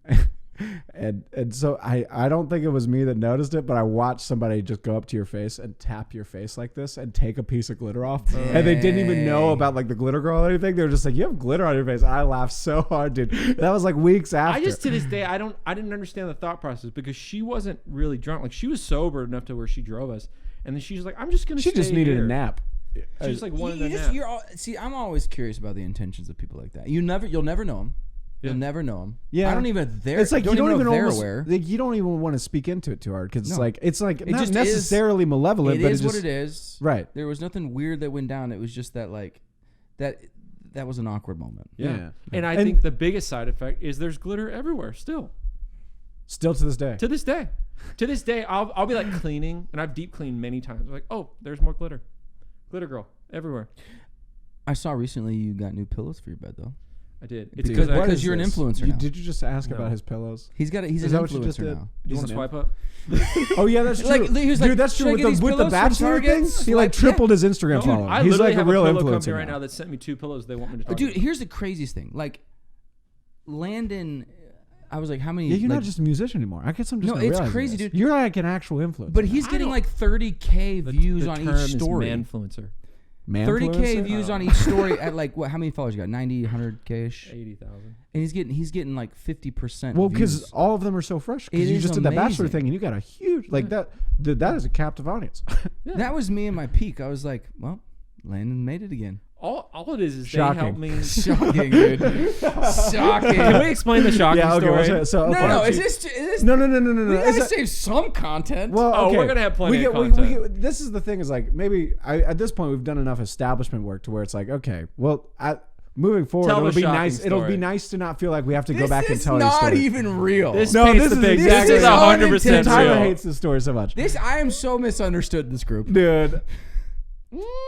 And so I don't think it was me that noticed it, but I watched somebody just go up to your face and tap your face like this and take a piece of glitter off. And they didn't even know about like the glitter girl or anything. They were just like, you have glitter on your face. I laughed so hard, dude. That was like weeks after. I just, to this day, I didn't understand the thought process because she wasn't really drunk. Like she was sober enough to where she drove us. And then she's like, I'm just going to stay She just needed here. a nap. She just like wanted a nap. See, I'm always curious about the intentions of people like that. You'll never know them. You'll never know them. Yeah, I don't even. It's like you don't even know if they're almost, aware. like, you don't even want to speak into it too hard because No. it's like It not just necessarily malevolent, It but is it just, what it is. Right. There was nothing weird that went down. It was just that like that was an awkward moment. Yeah. And I think the biggest side effect is there's glitter everywhere still. Still to this day. To this day, I'll be like cleaning, and I've deep cleaned many times. I'm like, oh, there's more glitter. Glitter girl everywhere. I saw recently you got new pillows for your bed though. I did. It's Because because you're an influencer now. Did you just ask No. about his pillows? He's an Is that what you just influencer did? now. you want He's to an swipe up? Oh yeah, that's true. Like, he was like, Dude, that's "Should true I with get these the pillows from Bachelor thing. Target?" He like Like, tripled his Instagram No, following. I He's literally like a have real pillow influencer company right now. now that sent me 2 pillows they want me to talk Dude, about. here's the craziest thing. Like, Landon, I was like, how many? Yeah, you're like, not just a musician anymore. I guess I'm just No, not it's realizing crazy, this. dude. You're like an actual influencer. But he's getting like 30K views on term each story. is manfluencer. 30K views on each story at like what? How many followers you got? 90, 100K ish. 80,000. And he's getting like 50%. Well, views. because all of them are so fresh. Because It you is just did that Bachelor amazing. thing, and you got a huge like that. That is a captive audience. That was me in my peak. I was like, well, Landon made it again. All it is Shocking. they help me. Shocking, dude. Shocking. Can we explain the shocking story? So okay. No, is this? No. We Is gotta it- save some content. Well, Oh, okay. we're gonna have plenty we of get, content. this is the thing is like maybe at this point we've done enough establishment work to where it's like okay, well, moving forward Tell it'll the be shocking nice. It'll be story. nice to not feel like we have to go this back and is tell these not stories. even real. This No, paints this the is big. exactly This is right. 100% Tyler real. hates this story so much, I am so misunderstood in this group. dude.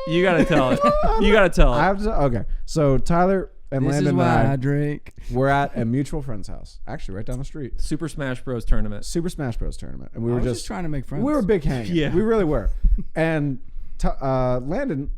You gotta tell it. You gotta tell I it. have to, okay, so Tyler and This is Landon why and I I drink. were at a mutual friend's house, actually right down the street. Super Smash Bros. Tournament. Super Smash Bros. Tournament, and we I were was just just trying to make friends. we were big hangers. Yeah. We really were. And Landon,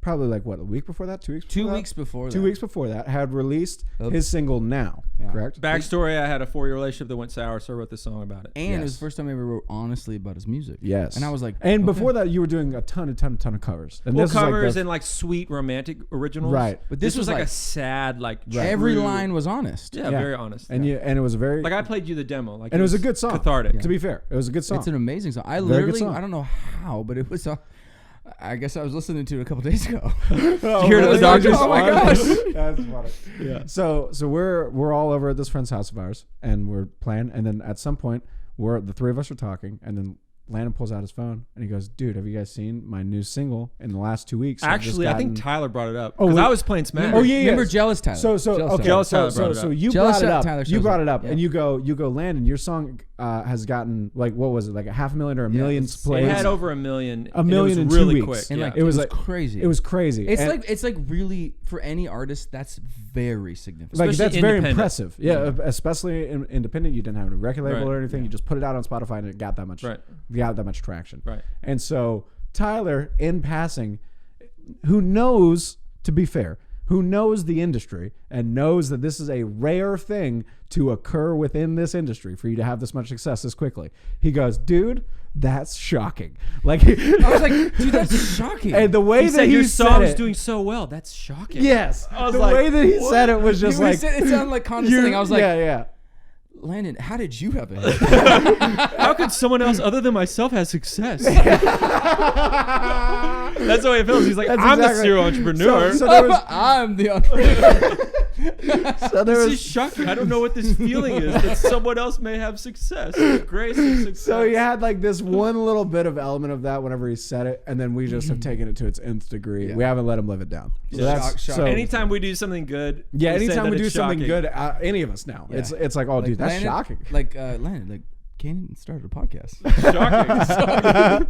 probably like what, a week before that, 2 weeks. Before 2 that? weeks before. 2 weeks before that, had released Oops. his single "Now." Yeah. Correct. Backstory: I had a 4-year relationship that went sour, so I wrote this song about it. And it was Yes. the first time I ever wrote honestly about his music. Yes. And I was like, and okay. before that, you were doing a ton of covers. And Well, this is like covers the- and like sweet romantic originals. Right. But This was like a like sad, like every true- line was honest. Yeah, very honest. and it was a very Like I played you the demo. Like and it was a good song. Cathartic. To be fair, it was a good song. It's an amazing song. I Very good literally, song. I don't know how, but it was. I guess I was listening to it a couple days ago. Did you hear the doctor's Oh my gosh. That's funny. Yeah. So we're all over at this friend's house of ours, and we're playing, and then at some point, the three of us are talking, and then Landon pulls out his phone and he goes, "Dude, have you guys seen my new single in the last 2 weeks?" I've just Actually, I think gotten-" Tyler brought it up Oh, because wait. I was playing Smash. Oh, yeah, Remember yes. Jealous Tyler? So okay. Jealous Tyler so brought it so up. you Jealous brought it up. Tyler You shows brought up. it up, Yeah. and you go, Landon. Your song has gotten like what was it, like 500,000 or a Yeah, million it's- plays? It had over 1 million. A million and in it 2 was really weeks. quick. And Yeah. like It was like crazy. It was crazy. It's like really for any artist that's very significant. Like Especially that's very independent. impressive. Yeah, especially independent. You didn't have a record label Right. or anything. You just put it out on Spotify and it got that much. Right. Got that much traction. Right. And so Tyler, in passing, who knows, to be fair, who knows the industry and knows that this is a rare thing to occur within this industry for you to have this much success this quickly. He goes, "Dude, that's shocking." Like I was like, dude, that's shocking. and the way He that said he your said song's it, doing so well. That's shocking. yes, I was the like, way that he what? said it was just When he like said it sounded like condescending. I was like, yeah. Landon, how did you have it? How could someone else other than myself have success? That's the way it feels. He's like, That's I'm the exactly- serial entrepreneur. So there was, I'm the entrepreneur. so there This was is shocking. I don't know what this feeling is that someone else may have success. The grace of success. So he had like this one little bit of element of that whenever he said it, and then we just have taken it to its nth degree. Yeah. We haven't let him live it down. So Yeah. that's Shock. so. Anytime we do something good, yeah, we say anytime that we do it's something shocking. good, any of us now, Yeah. it's like, oh, dude, that's Landon, shocking. Landon, like Canaan started a podcast. Shocking.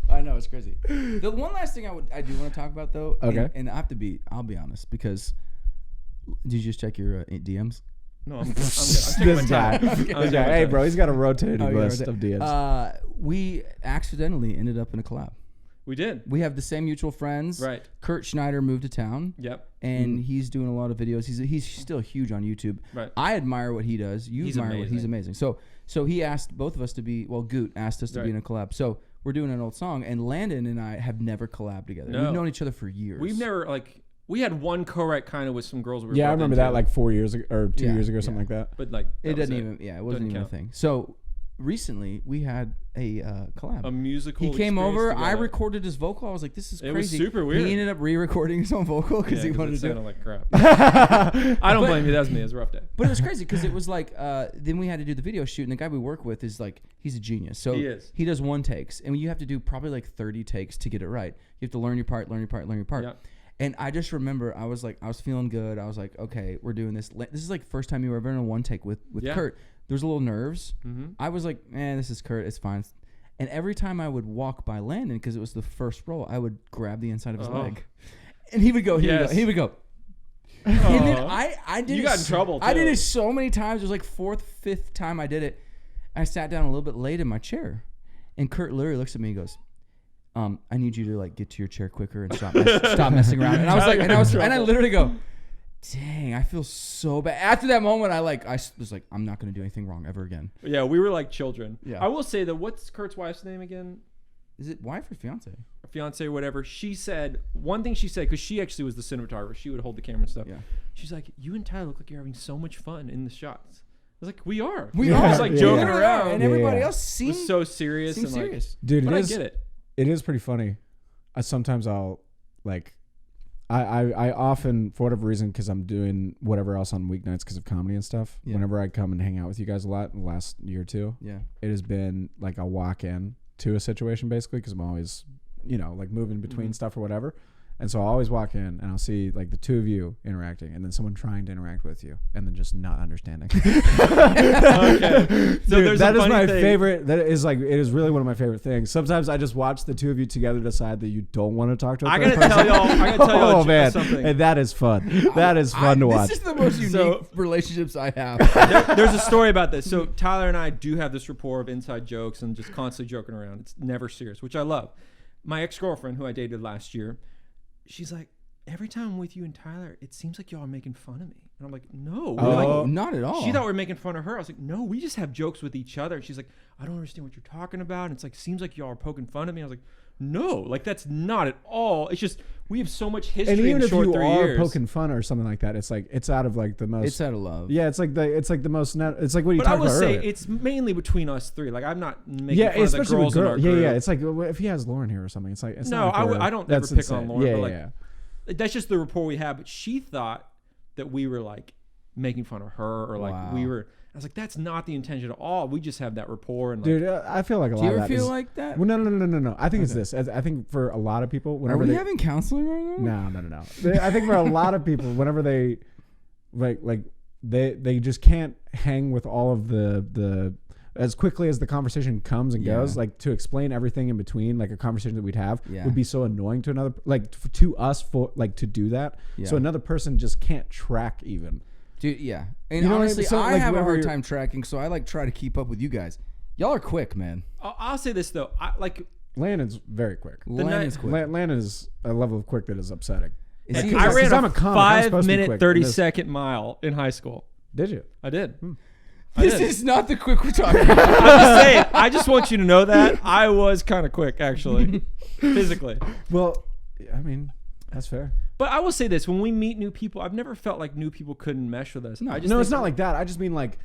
I know, it's crazy. The one last thing I do want to talk about though, Okay. and I'll be honest, because did you just check your DMs? No, I'm good. I'm taking my This guy, time. I'm this taking guy. my Hey, time. bro, he's got a rotating Oh, yeah, list right of DMs. We accidentally ended up in a collab. We did. We have the same mutual friends. Right. Kurt Schneider moved to town. Yep. And he's doing a lot of videos. He's still huge on YouTube. Right. I admire what he does. You He's admire what he's amazing. So he asked both of us to be, Goot asked us to be in a collab. So we're doing an old song, and Landon and I have never collabed together. No. We've known each other for years. We've never we had one co-write kind of with some girls. We were Yeah, I both remember into, that like 4 years ago or 2 years ago, something like that. But like It doesn't even. Yeah, it wasn't Doesn't even count. a thing. So recently we had a collab. a musical. He came experience over. together. I recorded his vocal. I was like, "This is crazy." It was super weird. He ended up re-recording his own vocal because he wanted it to do it. sounded like crap. I don't blame you. That was me. It was a rough day. But it was crazy because it was like, then we had to do the video shoot, and the guy we work with is like, he's a genius. So He is. he does one takes, and you have to do probably like 30 takes to get it right. You have to learn your part. Yeah. And I just remember I was feeling good. I was like, okay, we're doing this. This is like first time you were ever in a one take with Yeah. Kurt. There was a little nerves. Mm-hmm. I was like, this is Kurt. It's fine. And every time I would walk by Landon, because it was the first roll, I would grab the inside of his leg. And he would go, he would go. And then I did You it got in trouble, I did too. it so many times. It was like fourth, fifth time I did it. I sat down a little bit late in my chair. And Kurt literally looks at me and goes, I need you to like get to your chair quicker and stop messing around. And I was like, and I literally go, dang, I feel so bad. After that moment, I was like, I'm not going to do anything wrong ever again. Yeah, we were like children. Yeah. I will say that. What's Kurt's wife's name again? Is it wife or fiance? Or fiance or whatever. She said one thing. She said because she actually was the cinematographer. She would hold the camera and stuff. Yeah. She's like, you and Tyler look like you're having so much fun in the shots. I was like, we are. We I are. was like Yeah. joking Yeah. around. And Yeah, everybody yeah. else It seemed was so serious seemed and serious. Dude, But it I is. get it. It is pretty funny. Sometimes I'll like, I often, for whatever reason, because I'm doing whatever else on weeknights because of comedy and stuff. Yeah. Whenever I come and hang out with you guys a lot in the last year or two, Yeah. it has been like I'll walk in to a situation basically because I'm always, like moving between stuff or whatever. And so I'll always walk in and I'll see like the two of you interacting and then someone trying to interact with you and then just not understanding. Okay. So Dude, there's that a is funny my thing. favorite. That is like, it is really one of my favorite things. Sometimes I just watch the two of you together decide that you don't want to talk to a I third gotta tell person. y'all. I gotta tell y'all Oh man, something. and that is fun. That is fun to watch. This is the most unique So- relationships I have. There's a story about this. So Tyler and I do have this rapport of inside jokes and just constantly joking around. It's never serious, which I love. My ex-girlfriend, who I dated last year, she's like, every time I'm with you and Tyler, it seems like y'all are making fun of me. And I'm like, no. We're Oh. like, Not at all. she thought we were making fun of her. I was like, no, we just have jokes with each other. And she's like, I don't understand what you're talking about. And it's like, seems like y'all are poking fun at me. I was like, no, like that's not at all. It's just we have so much history And even in if short you 3 are years. poking fun or something like that, it's like it's out of like the most. It's out of love. Yeah, it's like the most. It's like what you But I talked will about say earlier. it's mainly between us three. Like I'm not making Yeah, fun of the especially girls with in our girls. group. Yeah. It's like if he has Lauren here or something, it's like it's No, not like I don't ever that's pick on insane. Lauren, Yeah, but, yeah, like, yeah. That's just the rapport we have. But she thought that we were like making fun of her or like we Wow. were. I was like, that's not the intention at all. We just have that rapport. And like, Dude, I feel like a Do lot you of ever that feel is- like that? Well, no. I think it's this. I think for a lot of people, Are whenever we they having counseling right now? no. I think for a lot of people, whenever they like they just can't hang with all of the as quickly as the conversation comes and Yeah. goes, like to explain everything in between, like a conversation that we'd have Yeah. would be so annoying to another, like to us for like to do that. Yeah. So another person just can't track even. Dude, yeah. And You know what I mean? honestly, So, I like, have a whenever hard you're- time tracking, so I like try to keep up with you guys. Y'all are quick, man. I'll say this though. I like. Landon's very quick. Landon's quick. Landon is a level of quick that is upsetting. Is he- Because I ran I'm a a comic, I'm supposed to be 5-minute, quick, 30-second mile in high school. Did you? I did. This is not the quick we're talking about. I'm just saying. I just want you to know that I was kind of quick, actually, physically. Well, I mean, that's fair. But I will say this: when we meet new people, I've never felt like new people couldn't mesh with us. No. I just No, think it's not like that. I just mean like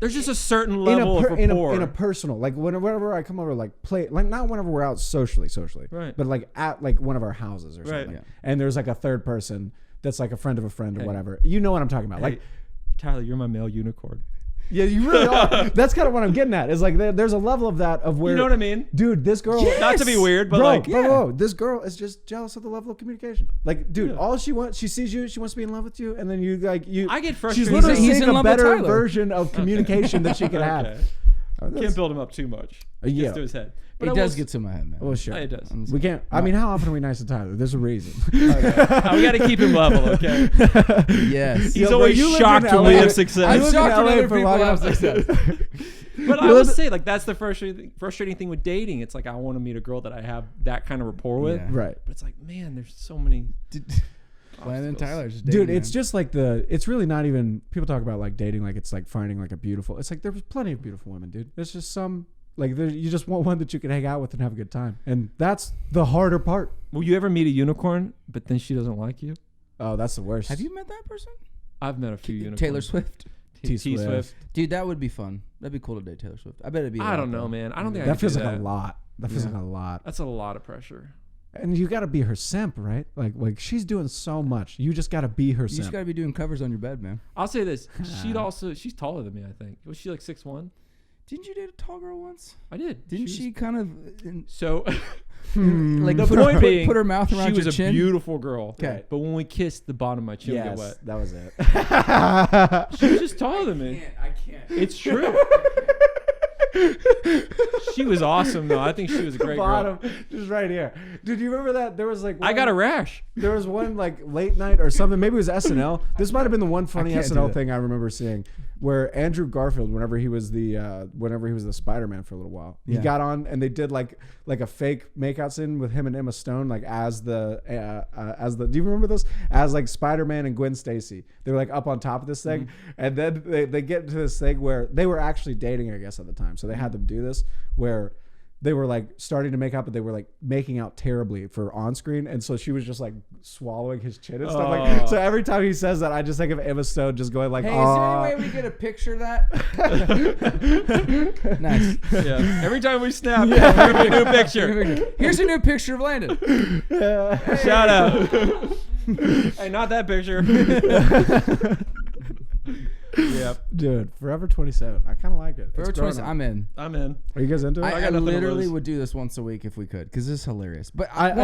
there's just a certain in level of in rapport. a personal, like whenever I come over, like play, like not whenever we're out socially, Right. but like at like one of our houses or Right. something, Yeah. and there's like a third person that's like a friend of a friend or Hey. whatever. You know what I'm talking about? Hey, Like, Tyler, you're my male unicorn. yeah, you really are. That's kind of what I'm getting at. Is like there's a level of that of where You know what I mean? dude, this girl. Not to be weird, but Bro, like, bro, this girl is just jealous of the level of communication. Like, dude, all she wants, she sees you, she wants to be in love with you, and then you like you. I get She's frustrated. literally He's in seeing a love with better Tyler. version of communication that she could have. Okay. Oh, that's- Can't build him up too much. It yeah. gets to his head. But It I does will get to my head, man. Well, sure. It does. We can't. I mean, how often are we nice to Tyler? There's a reason. We got to keep him level, okay? Yes. He's Yo, bro, always you lived shocked in when we LA. have success. I'm You lived in shocked when LA other for people long have enough. success. But I would say, like, that's the frustrating thing with dating. It's like, I want to meet a girl that I have that kind of rapport with. Yeah. Right. But it's like, man, there's so many. Landon obstacles. Tyler's just dating, Dude, it's man. just like it's really not even, people talk about like dating like it's like finding like a beautiful, it's like there's plenty of beautiful women, dude. There's just some, like you just want one that you can hang out with and have a good time. And that's the harder part. Will you ever meet a unicorn, but then she doesn't like you? Oh, that's the worst. Have you met that person? I've met a few unicorns. Taylor Swift. T Swift. Dude, that would be fun. That'd be cool to date Taylor Swift. I bet it'd be. I don't know, man. I don't think I That could feels do like that. a lot. That feels Yeah. like a lot. That's a lot of pressure. And you got to be her simp, right? Like she's doing so much. You just got to be her You simp. just got to be doing covers on your bed, man. I'll say this: she's taller than me. I think was she like 6'1"? Didn't you date a tall girl once? I did. Didn't she kind of So like the put, point put, being, put her mouth around she your was chin? a beautiful girl. 'Kay. But when we kissed, the bottom of my chin would get wet. that was it. She was just taller than me. I can't. It's true. She was awesome though. I think she was a great girl. Bottom, just right here. Dude, you remember that? There was like I got a rash. There was one like late night or something. Maybe it was SNL. This might have been the one funny can't do SNL that. thing I remember seeing, where Andrew Garfield, whenever he was the Spider-Man for a little while, he Yeah. got on and they did like a fake makeout scene with him and Emma Stone, like as the. Do you remember this? As like Spider-Man and Gwen Stacy, they were like up on top of this thing, and then they get into this thing where they were actually dating, I guess, at the time. So they had them do this where they were like starting to make out, but they were like making out terribly for on screen, and so she was just like swallowing his chin and stuff. Like, so every time he says that, I just think of Emma Stone just going like, Hey, "Aw." is there any way we get a picture of that? Nice. Yeah. Every time we snap, yeah. Give me a new picture. Here's a new picture of Landon. Shout out. Hey, not that picture. Yeah. Dude, Forever 27. I kind of like it. Forever It's growing 20, on. I'm in. I'm in. Are you guys into it? I got nothing to literally lose. would do this once a week if we could, because this is hilarious. But I'm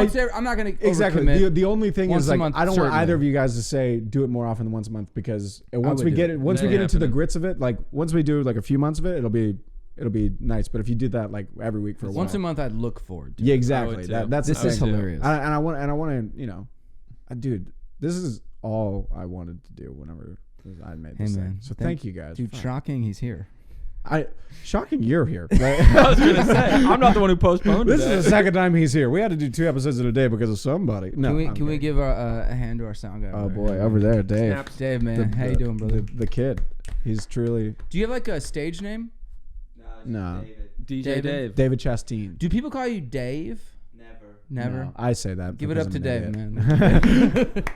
not going to Exactly. overcommit. The only thing Once is a like month, I don't want certainly. either of you guys to say do it more often than once a month, because once would we do get it. it, once we That get into the happening. grits of it, like once we do like a few months of it, it'll be nice. But if you did that like every week for a while, Once a month, I'd look forward to. yeah, it. exactly. too. That's This the is thing. hilarious. I want to, dude, this is all I wanted to do whenever I made Hey, this man. thing. So thank you guys. Dude, Fuck. shocking he's here. Shocking you're here. I was gonna say I'm not the one who postponed This today. is the second time he's here. We had to do 2 episodes in a day because of somebody. No, Can we give a hand to our sound guy? Oh boy, over there, Dave. Snaps. Dave, man. How you doing, brother? The kid. He's truly Do you have like a stage name? no. DJ David? Dave. David Chastain. Do people call you Dave? Never. No, I say that. Give it because up to I'm Dave, an man. idiot.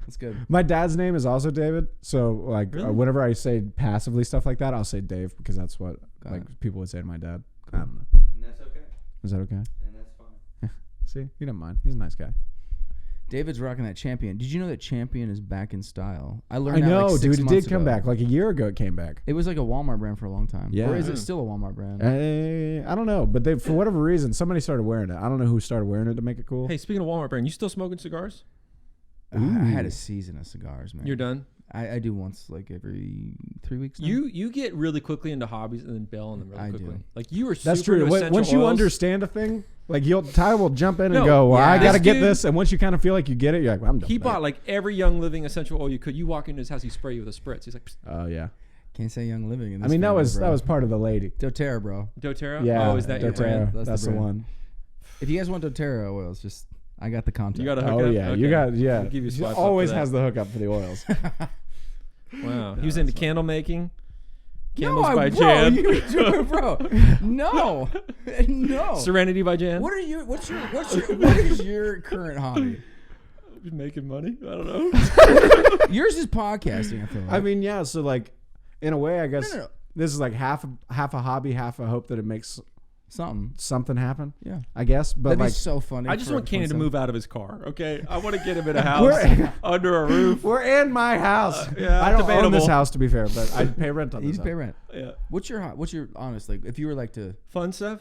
That's good. My dad's name is also David, so like Really? whenever I say passively stuff like that, I'll say Dave because that's what Got like it. people would say to my dad. I don't know. And that's okay. Is that okay? And that's fine. See, he doesn't mind. He's a nice guy. David's rocking that Champion. Did you know that Champion is back in style? I I learned that know, like 6 dude. It months did come ago. back like a year ago. It came back. It was like a Walmart brand for a long time. Yeah. Or is it still a Walmart brand? I don't know, but they for whatever reason somebody started wearing it. I don't know who started wearing it to make it cool. Hey, speaking of Walmart brand, you still smoking cigars? I had a season of cigars, man. You're done. I do once like every 3 weeks now. You get really quickly into hobbies and then bail on them really I quickly. do. Like you were That's super true. into essential Once you oils. understand a thing, like Ty will jump in and No, go, "Well, yeah. I got to This get dude- this." And once you kind of feel like you get it, you're like, well, "I'm done." He with that." bought like every Young Living essential oil you could. You walk into his house, he spray you with a spritz. He's like, "Psst, Oh yeah. Can't say Young Living in this I mean, that family, was bro. part of the lady. doTERRA, bro. doTERRA? Yeah. Oh, is that your brand? doTERRA. That's That's the the brand. one. If you guys want doTERRA oils, just I got the contact. You got a hook Oh up? yeah, Okay. you got I'll give you a He swipe up always for that. has the hookup for the oils. Wow. He was into candle making. Candles no, by bro, Jan. bro. No, no. Serenity by Jan. What are you? What is your current hobby? Making money? I don't know. Yours is podcasting. I feel like. I mean, yeah. So like, in a way, I guess no. this is like half a hobby, half a hope that it makes something happen. Yeah, I guess, but that'd like be so funny. I just for want Canaan to 27. move out of his car, okay? I want to get him in a house We're- under a roof. we're in my house. Yeah, I don't own debatable. this house to be fair, but I pay rent on You this just pay house. rent. Yeah. What's your honest like? If you were like to Fun stuff?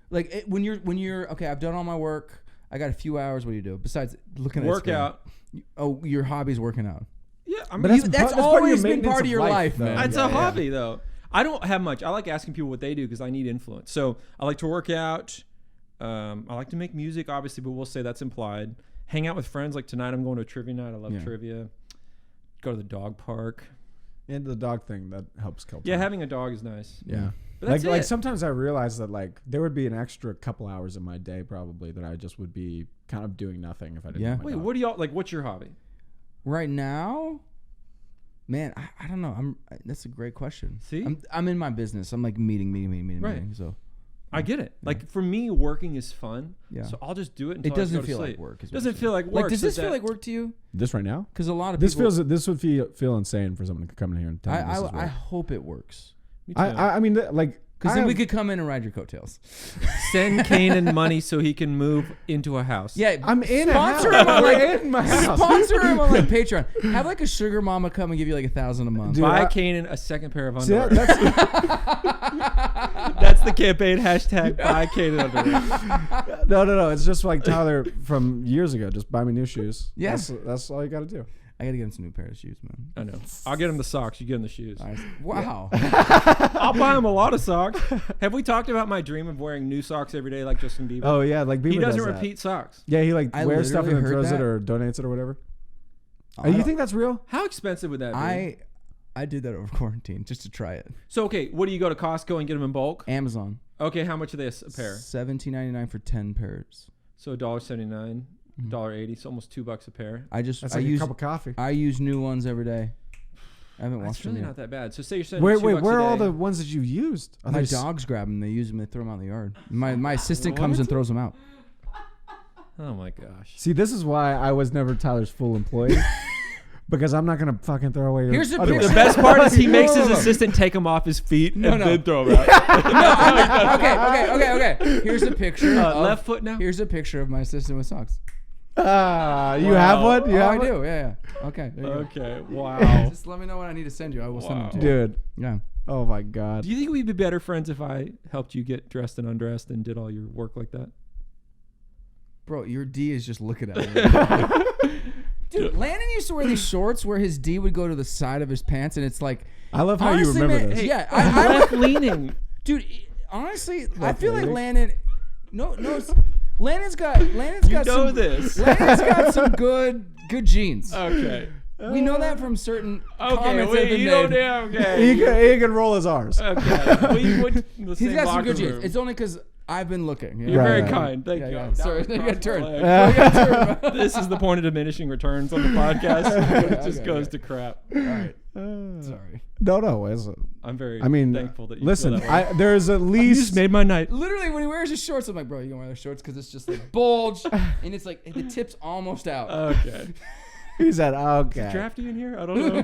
like when you're okay, I've done all my work. I got a few hours. What do you do besides looking at Workout. screen? Oh, your hobby's working out. Yeah, I mean, But That's part of your always been maintenance part of your life, though. man. it's Yeah, a yeah. hobby, though. I don't have much. I like asking people what they do because I need influence. So I like to work out. I like to make music, obviously, but we'll say that's implied. Hang out with friends. Like tonight, I'm going to a trivia night. I love Yeah. trivia. Go to the dog park. And the dog thing that helps kill Yeah, time. having a dog is nice. Yeah. But that's like it. sometimes I realize that like there would be an extra couple hours in my day probably that I just would be kind of doing nothing if I didn't. Yeah. have my Wait, dog. what do y'all like? What's your hobby? Right now, man, I don't know. That's a great question. See? I'm in my business. I'm like meeting. Right. So I get it. Like for me, working is fun. Yeah. So I'll just do it until it doesn't I go to feel sleep. like work. Is what Doesn't you're feel like saying. work. Like, does so this feel that- like work to you? This right now? Because a lot of This people. this would feel insane for someone to come in here and tell me this is I work. hope it works. Me too. I mean like Because then we could come in and ride your coattails. Send Canaan money so he can move into a house. Yeah, I'm in a sponsor house. him on We're like in my house. sponsor him on like Patreon. Have like a sugar mama come and give you like $1,000 a month. Dude, Buy I- Canaan a second pair of See, underwear. that's, That's the campaign. Hashtag buy Canaan underwear. no. It's just like Tyler from years ago. Just buy me new shoes. Yeah. That's all you got to do. I gotta get him some new pair of shoes, man. I know. I'll get him the socks. You get him the shoes. Wow. I'll buy him a lot of socks. Have we talked about my dream of wearing new socks every day like Justin Bieber? Oh yeah, like Bieber he doesn't does that. repeat socks. Yeah, he like I wears stuff and then literally throws heard it that. or donates it or whatever. I You don't- think that's real? How expensive would that be? I did that over quarantine just to try it. So, okay, what do you go to Costco and get them in bulk? Amazon. Okay, how much are they a pair? $17.99 for 10 pairs. So $1.79, $1.80, so almost $2 a pair. That's I like use a cup of coffee. I use new ones every day. I haven't That's washed them really yet. not that bad. So say you're spending Wait, $2 where a are all day. the ones that you used? Are My they dogs grab them. They use them. They throw them out in the yard. My assistant comes and throws them out. Oh my gosh. See, this is why I was never Tyler's full employee. Because I'm not gonna fucking throw away. Here's the underwear. The best part is he makes his No. assistant take him off his feet and no. then throw him out. Okay. Here's a picture. of, Left foot now? Here's a picture of my assistant with socks. You have Wow. one? You Oh, have I one? do. Yeah. Okay. There you go. Okay, wow. Just let me know when I need to send you. I will send them to you. Dude. Yeah. Oh my god. Do you think we'd be better friends if I helped you get dressed and undressed and did all your work like that? Bro, your D is just looking at me. Dude, Landon used to wear these shorts where his D would go to the side of his pants, and it's like. I love how honestly, you remember man, this. Yeah, I'm left leaning. dude. Honestly, I Left feel like leaning. Landon. No, Landon's got You know some. this. Landon's got some good genes. Okay. We know that from certain Okay, comments that have wait, been you made. don't okay. He can roll his R's. Okay. We went in the He's same got some locker good genes. room. It's only because I've been looking. You're Right, very right. kind. Thank Yeah, you. yeah. That Sorry, was you across got turned. my leg. This is the point of diminishing returns on the podcast. It just Okay, goes okay. to crap. All right. Sorry. No. It's, I'm very I mean, thankful that you listen. feel that way. There's at You least just made my night. Literally, when he wears his shorts, I'm like, bro, you gonna wear those shorts because it's just like bulge, and it's like the tip's almost out. Okay. he said, okay. Drafty in here? I don't know.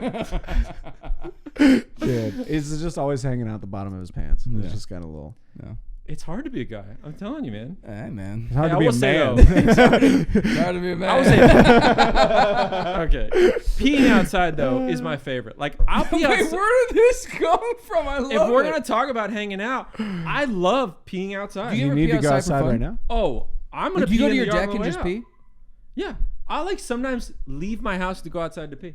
Dude, it's just always hanging out the bottom of his pants. Yeah. It's just got a little. No. It's hard to be a guy. I'm telling you, man. Hey, man. It's hard Hey, to I be will a say, man. though, It's hard to be a man. I would say, okay. Peeing outside though is my favorite. Like I'll pee Wait, outside. where did this come from? I love If we're it. gonna talk about hanging out, I love peeing outside. Do you ever need pee to go outside for outside fun? right now. Oh, I'm gonna Do pee you go to in your the yard deck on and the way just out. pee? Yeah, I like sometimes leave my house to go outside to pee.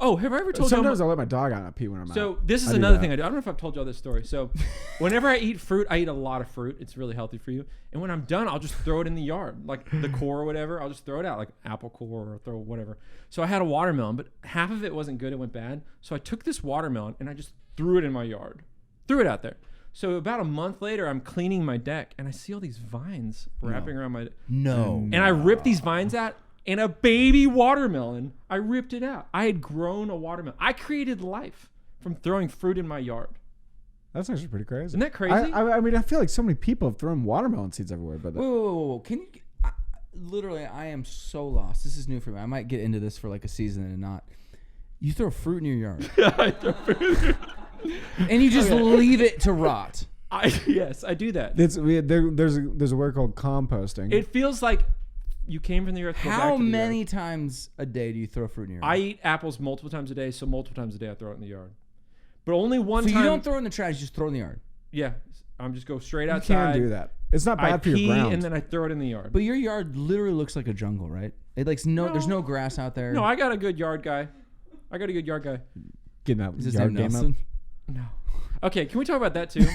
Oh, have I ever told Sometimes you? I'll let my dog out and pee when I'm out. So this is I do another that. thing I do. I don't know if I've told y'all this story. So whenever I eat fruit, I eat a lot of fruit. It's really healthy for you. And when I'm done, I'll just throw it in the yard, like the core or whatever. I'll just throw it out, like apple core or throw whatever. So I had a watermelon, but half of it wasn't good. It went bad. So I took this watermelon and I just threw it in my yard, threw it out there. So about a month later, I'm cleaning my deck and I see all these vines wrapping around my. No. And I ripped these vines out. And a baby watermelon, I ripped it out. I had grown a watermelon. I created life from throwing fruit in my yard. That's actually pretty crazy. Isn't that crazy? I mean, I feel like so many people have thrown watermelon seeds everywhere, but Whoa. Can you? Literally, I am so lost. This is new for me. I might get into this for like a season and not. You throw fruit in your yard I throw fruit. and you just leave it to rot. Yes, I do that. there's a word called composting. It feels like you came from the earth. Go back How to the many earth. times a day do you throw fruit in your I yard? eat apples multiple times a day, so multiple times a day I throw it in the yard. But only one So time. you don't throw it in the trash, you just throw it in the yard. Yeah, I'm just go straight you outside. can't do that. It's not I bad for pee your ground. and then I throw it in the yard. But your yard literally looks like a jungle, right? It like there's no grass out there. No, I got a good yard guy. Getting that Is his yard name game Nelson? up. No. Okay, can we talk about that too?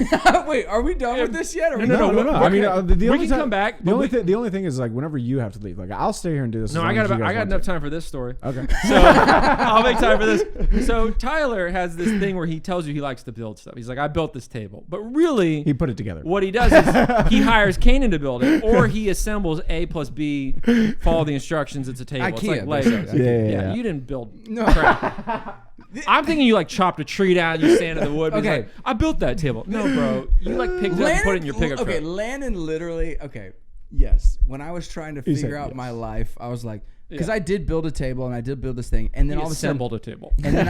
Wait, are we done with this yet? Or No. I mean, the we only can come back. The only thing is like whenever you have to leave, like I'll stay here and do this. No, as I long as you got guys want enough to. time for this story. Okay. So I'll make time for this. So Tyler has this thing where he tells you he likes to build stuff. He's like, I built this table, but really, He put it together. what he does is he hires Canaan to build it, or he assembles A plus B, follow the instructions. It's a table. It's IKEA, like basically. Legos. Yeah. You didn't build No. crap. I'm thinking you like chopped a tree down, and you sanded the wood. But he's Okay. like, I built that table. No, bro, you like picked it up and put it in your pickup Okay, truck. Landon literally. Okay, yes. When I was trying to He figure said out yes. my life, I was like, because Yeah. I did build a table and I did build this thing, and then He all of a sudden, assembled a table. and then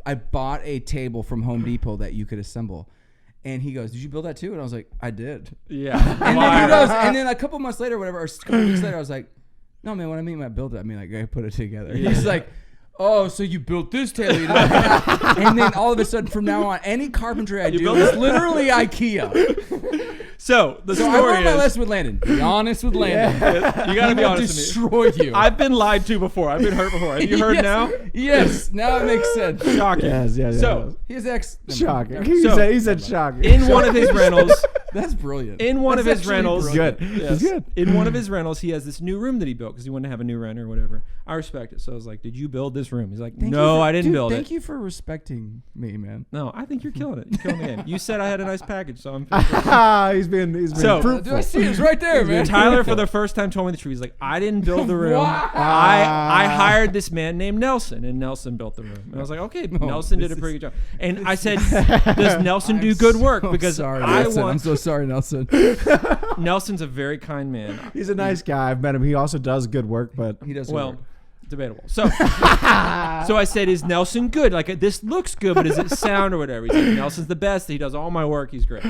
I bought a table from Home Depot that you could assemble. And he goes, "Did you build that too?" And I was like, "I did." Yeah. And then he goes, and then a couple months later, whatever, or a couple weeks later, I was like, "No, man, what I mean by build it, I mean like I put it together." Yeah. He's like, "Oh, so you built this table?" You know? And then all of a sudden, from now on, any carpentry I do built is it? literally IKEA. So the So I story wrote my is, lesson with Landon. Be honest with Landon. you gotta be He will honest with me. destroy you. I've been lied to before. I've been hurt before. Have you heard Yes. now? Yes, now it makes sense. Shocking. Yes. So His ex. Shocking. So- He said shocking. in one of his rentals, That's brilliant. in one of That's his actually rentals, brilliant. Good. Yes. It's good. In one of his rentals, he has this new room that he built because he wanted to have a new renter or whatever. I respect it. So I was like, "Did you build this room?" He's like, Thank you "No, for- I didn't dude, build Thank it." you for respecting me, man. No, I think you're killing it. You're killing the game. You said I had a nice package, so I'm. He's been So- fruitful. I see it's right there, man. Tyler, for the first time, told me the truth. He's like, "I didn't build the room. Wow. I hired this man named Nelson, and Nelson built the room." And I was like, "Okay, Nelson did a pretty good job." And I said, "Does Nelson do good work?" Because sorry, I Nelson. I'm want. so sorry, Nelson. Nelson's a very kind man. He's a nice guy. I've met him. He also does good work, but He does. Well, work. debatable. So I said, "Is Nelson good? Like this looks good, but does it sound or whatever?" He's like, "Nelson's the best. He does all my work. He's great."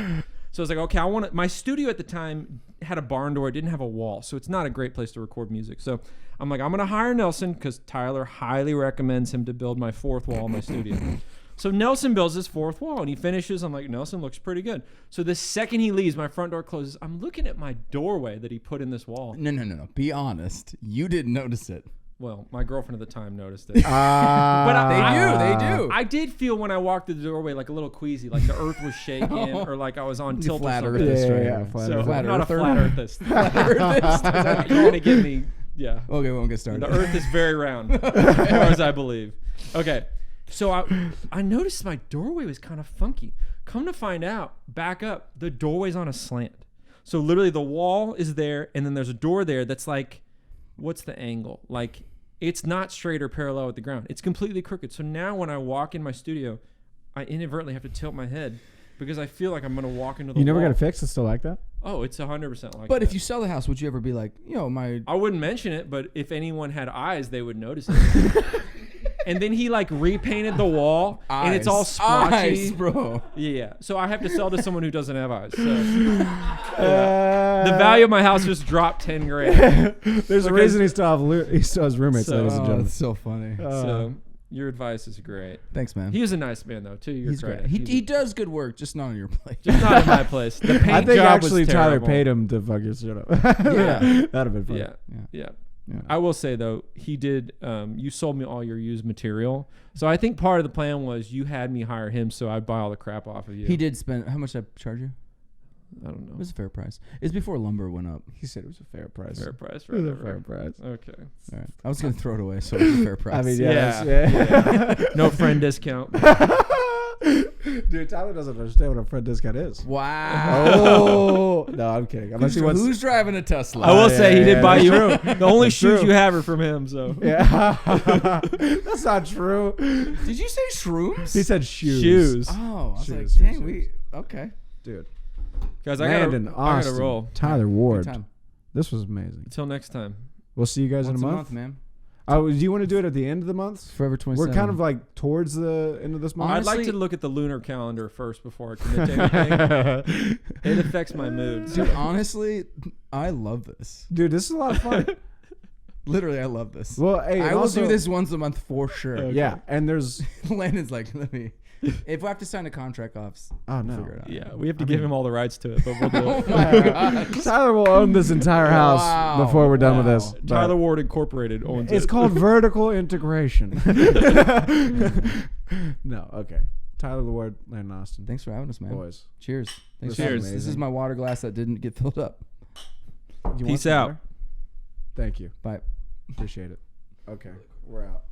So I was like, "Okay, I want to." My studio at the time had a barn door. It didn't have a wall, so it's not a great place to record music. So I'm like, I'm gonna hire Nelson because Tyler highly recommends him to build my fourth wall in my studio. So Nelson builds this fourth wall and he finishes. I'm like, Nelson looks pretty good. So the second he leaves, my front door closes. I'm looking at my doorway that he put in this wall. No. Be honest. You didn't notice it. Well, my girlfriend at the time noticed it. They do. I did feel when I walked through the doorway like a little queasy, like the earth was shaking or like I was on tilt or flat something. earthist, right? Yeah, flat So earther. I'm not a earther. flat earthist. You're going to get me, yeah. Okay, we won't get started. The earth is very round, as far as I believe. Okay, so I noticed my doorway was kind of funky. Come to find out, back up, the doorway's on a slant. So literally the wall is there, and then there's a door there that's like, what's the angle? Like, it's not straight or parallel with the ground. It's completely crooked. So now when I walk in my studio, I inadvertently have to tilt my head because I feel like I'm going to walk into the you never wall. got it fixed. It's still like that. Oh, it's 100% like But that. if you sell the house, would you ever be like, my I wouldn't mention it, but if anyone had eyes, they would notice it. And then he like repainted the wall, and it's all splotchy. eyes, bro. Yeah. So I have to sell to someone who doesn't have eyes. So the value of my house just dropped 10 grand. There's a reason he still has roommates, So- ladies and Oh, gentlemen. that's so funny. So your advice is great. Thanks, man. He is a nice man, though. To your He's credit, great. He's He does good work, just not on your plate. just not in my place. The paint I think job actually was Tyler terrible. paid him to fuck your shit up. Yeah. That'd have been fun. Yeah. Yeah. Yeah. I will say though, he did. You sold me all your used material, so I think part of the plan was you had me hire him, so I'd buy all the crap off of you. He did spend. How much did I charge you? I don't know. It was a fair price. It's before lumber went up. He said it was a fair price. Fair price, It was a right? fair price. Okay. All right. I was gonna throw it away, so it was a fair price. I mean, Yeah. yeah. No friend discount. Dude, Tyler doesn't understand what a friend discount is. Wow. Oh no, I'm kidding. Unless he wants. Who's driving a Tesla? I will say he did buy you. True. The only That's shoes true. you have are from him. So Yeah, that's not true. Did you say shrooms? He said shoes. shoes. Oh, I was Shoes, like, dang, shoes, we okay. Dude. Guys, Landon I Austin, gotta roll. Tyler Good Ward. time. This was amazing. Until next time. We'll see you guys Once in a a month, man. Oh, do you want to do it at the end of the month? Forever 27. We're kind of like towards the end of this month. I'd like Honestly- to look at the lunar calendar first before I commit to anything. It affects my mood. So. Dude, honestly, I love this. Dude, this is a lot of fun. Literally, I love this. Well, hey, I and will also- do this once a month for sure. Yeah, and there's Landon's like, let me. If I have to sign a contract off, oh no, figure it out. Yeah, we have to give him all the rights to it, but we'll do it. Tyler will own this entire house Wow, before we're done with wow. this. but Tyler Ward Incorporated owns it's it. called vertical integration. No, okay. Tyler, Ward, Landon Austin. Thanks for having us, man. Boys. Cheers. Thanks This for having is us. This is amazing. my water glass that didn't get filled up. You want Peace some out. water? Thank you. Bye. Appreciate it. Okay, we're out.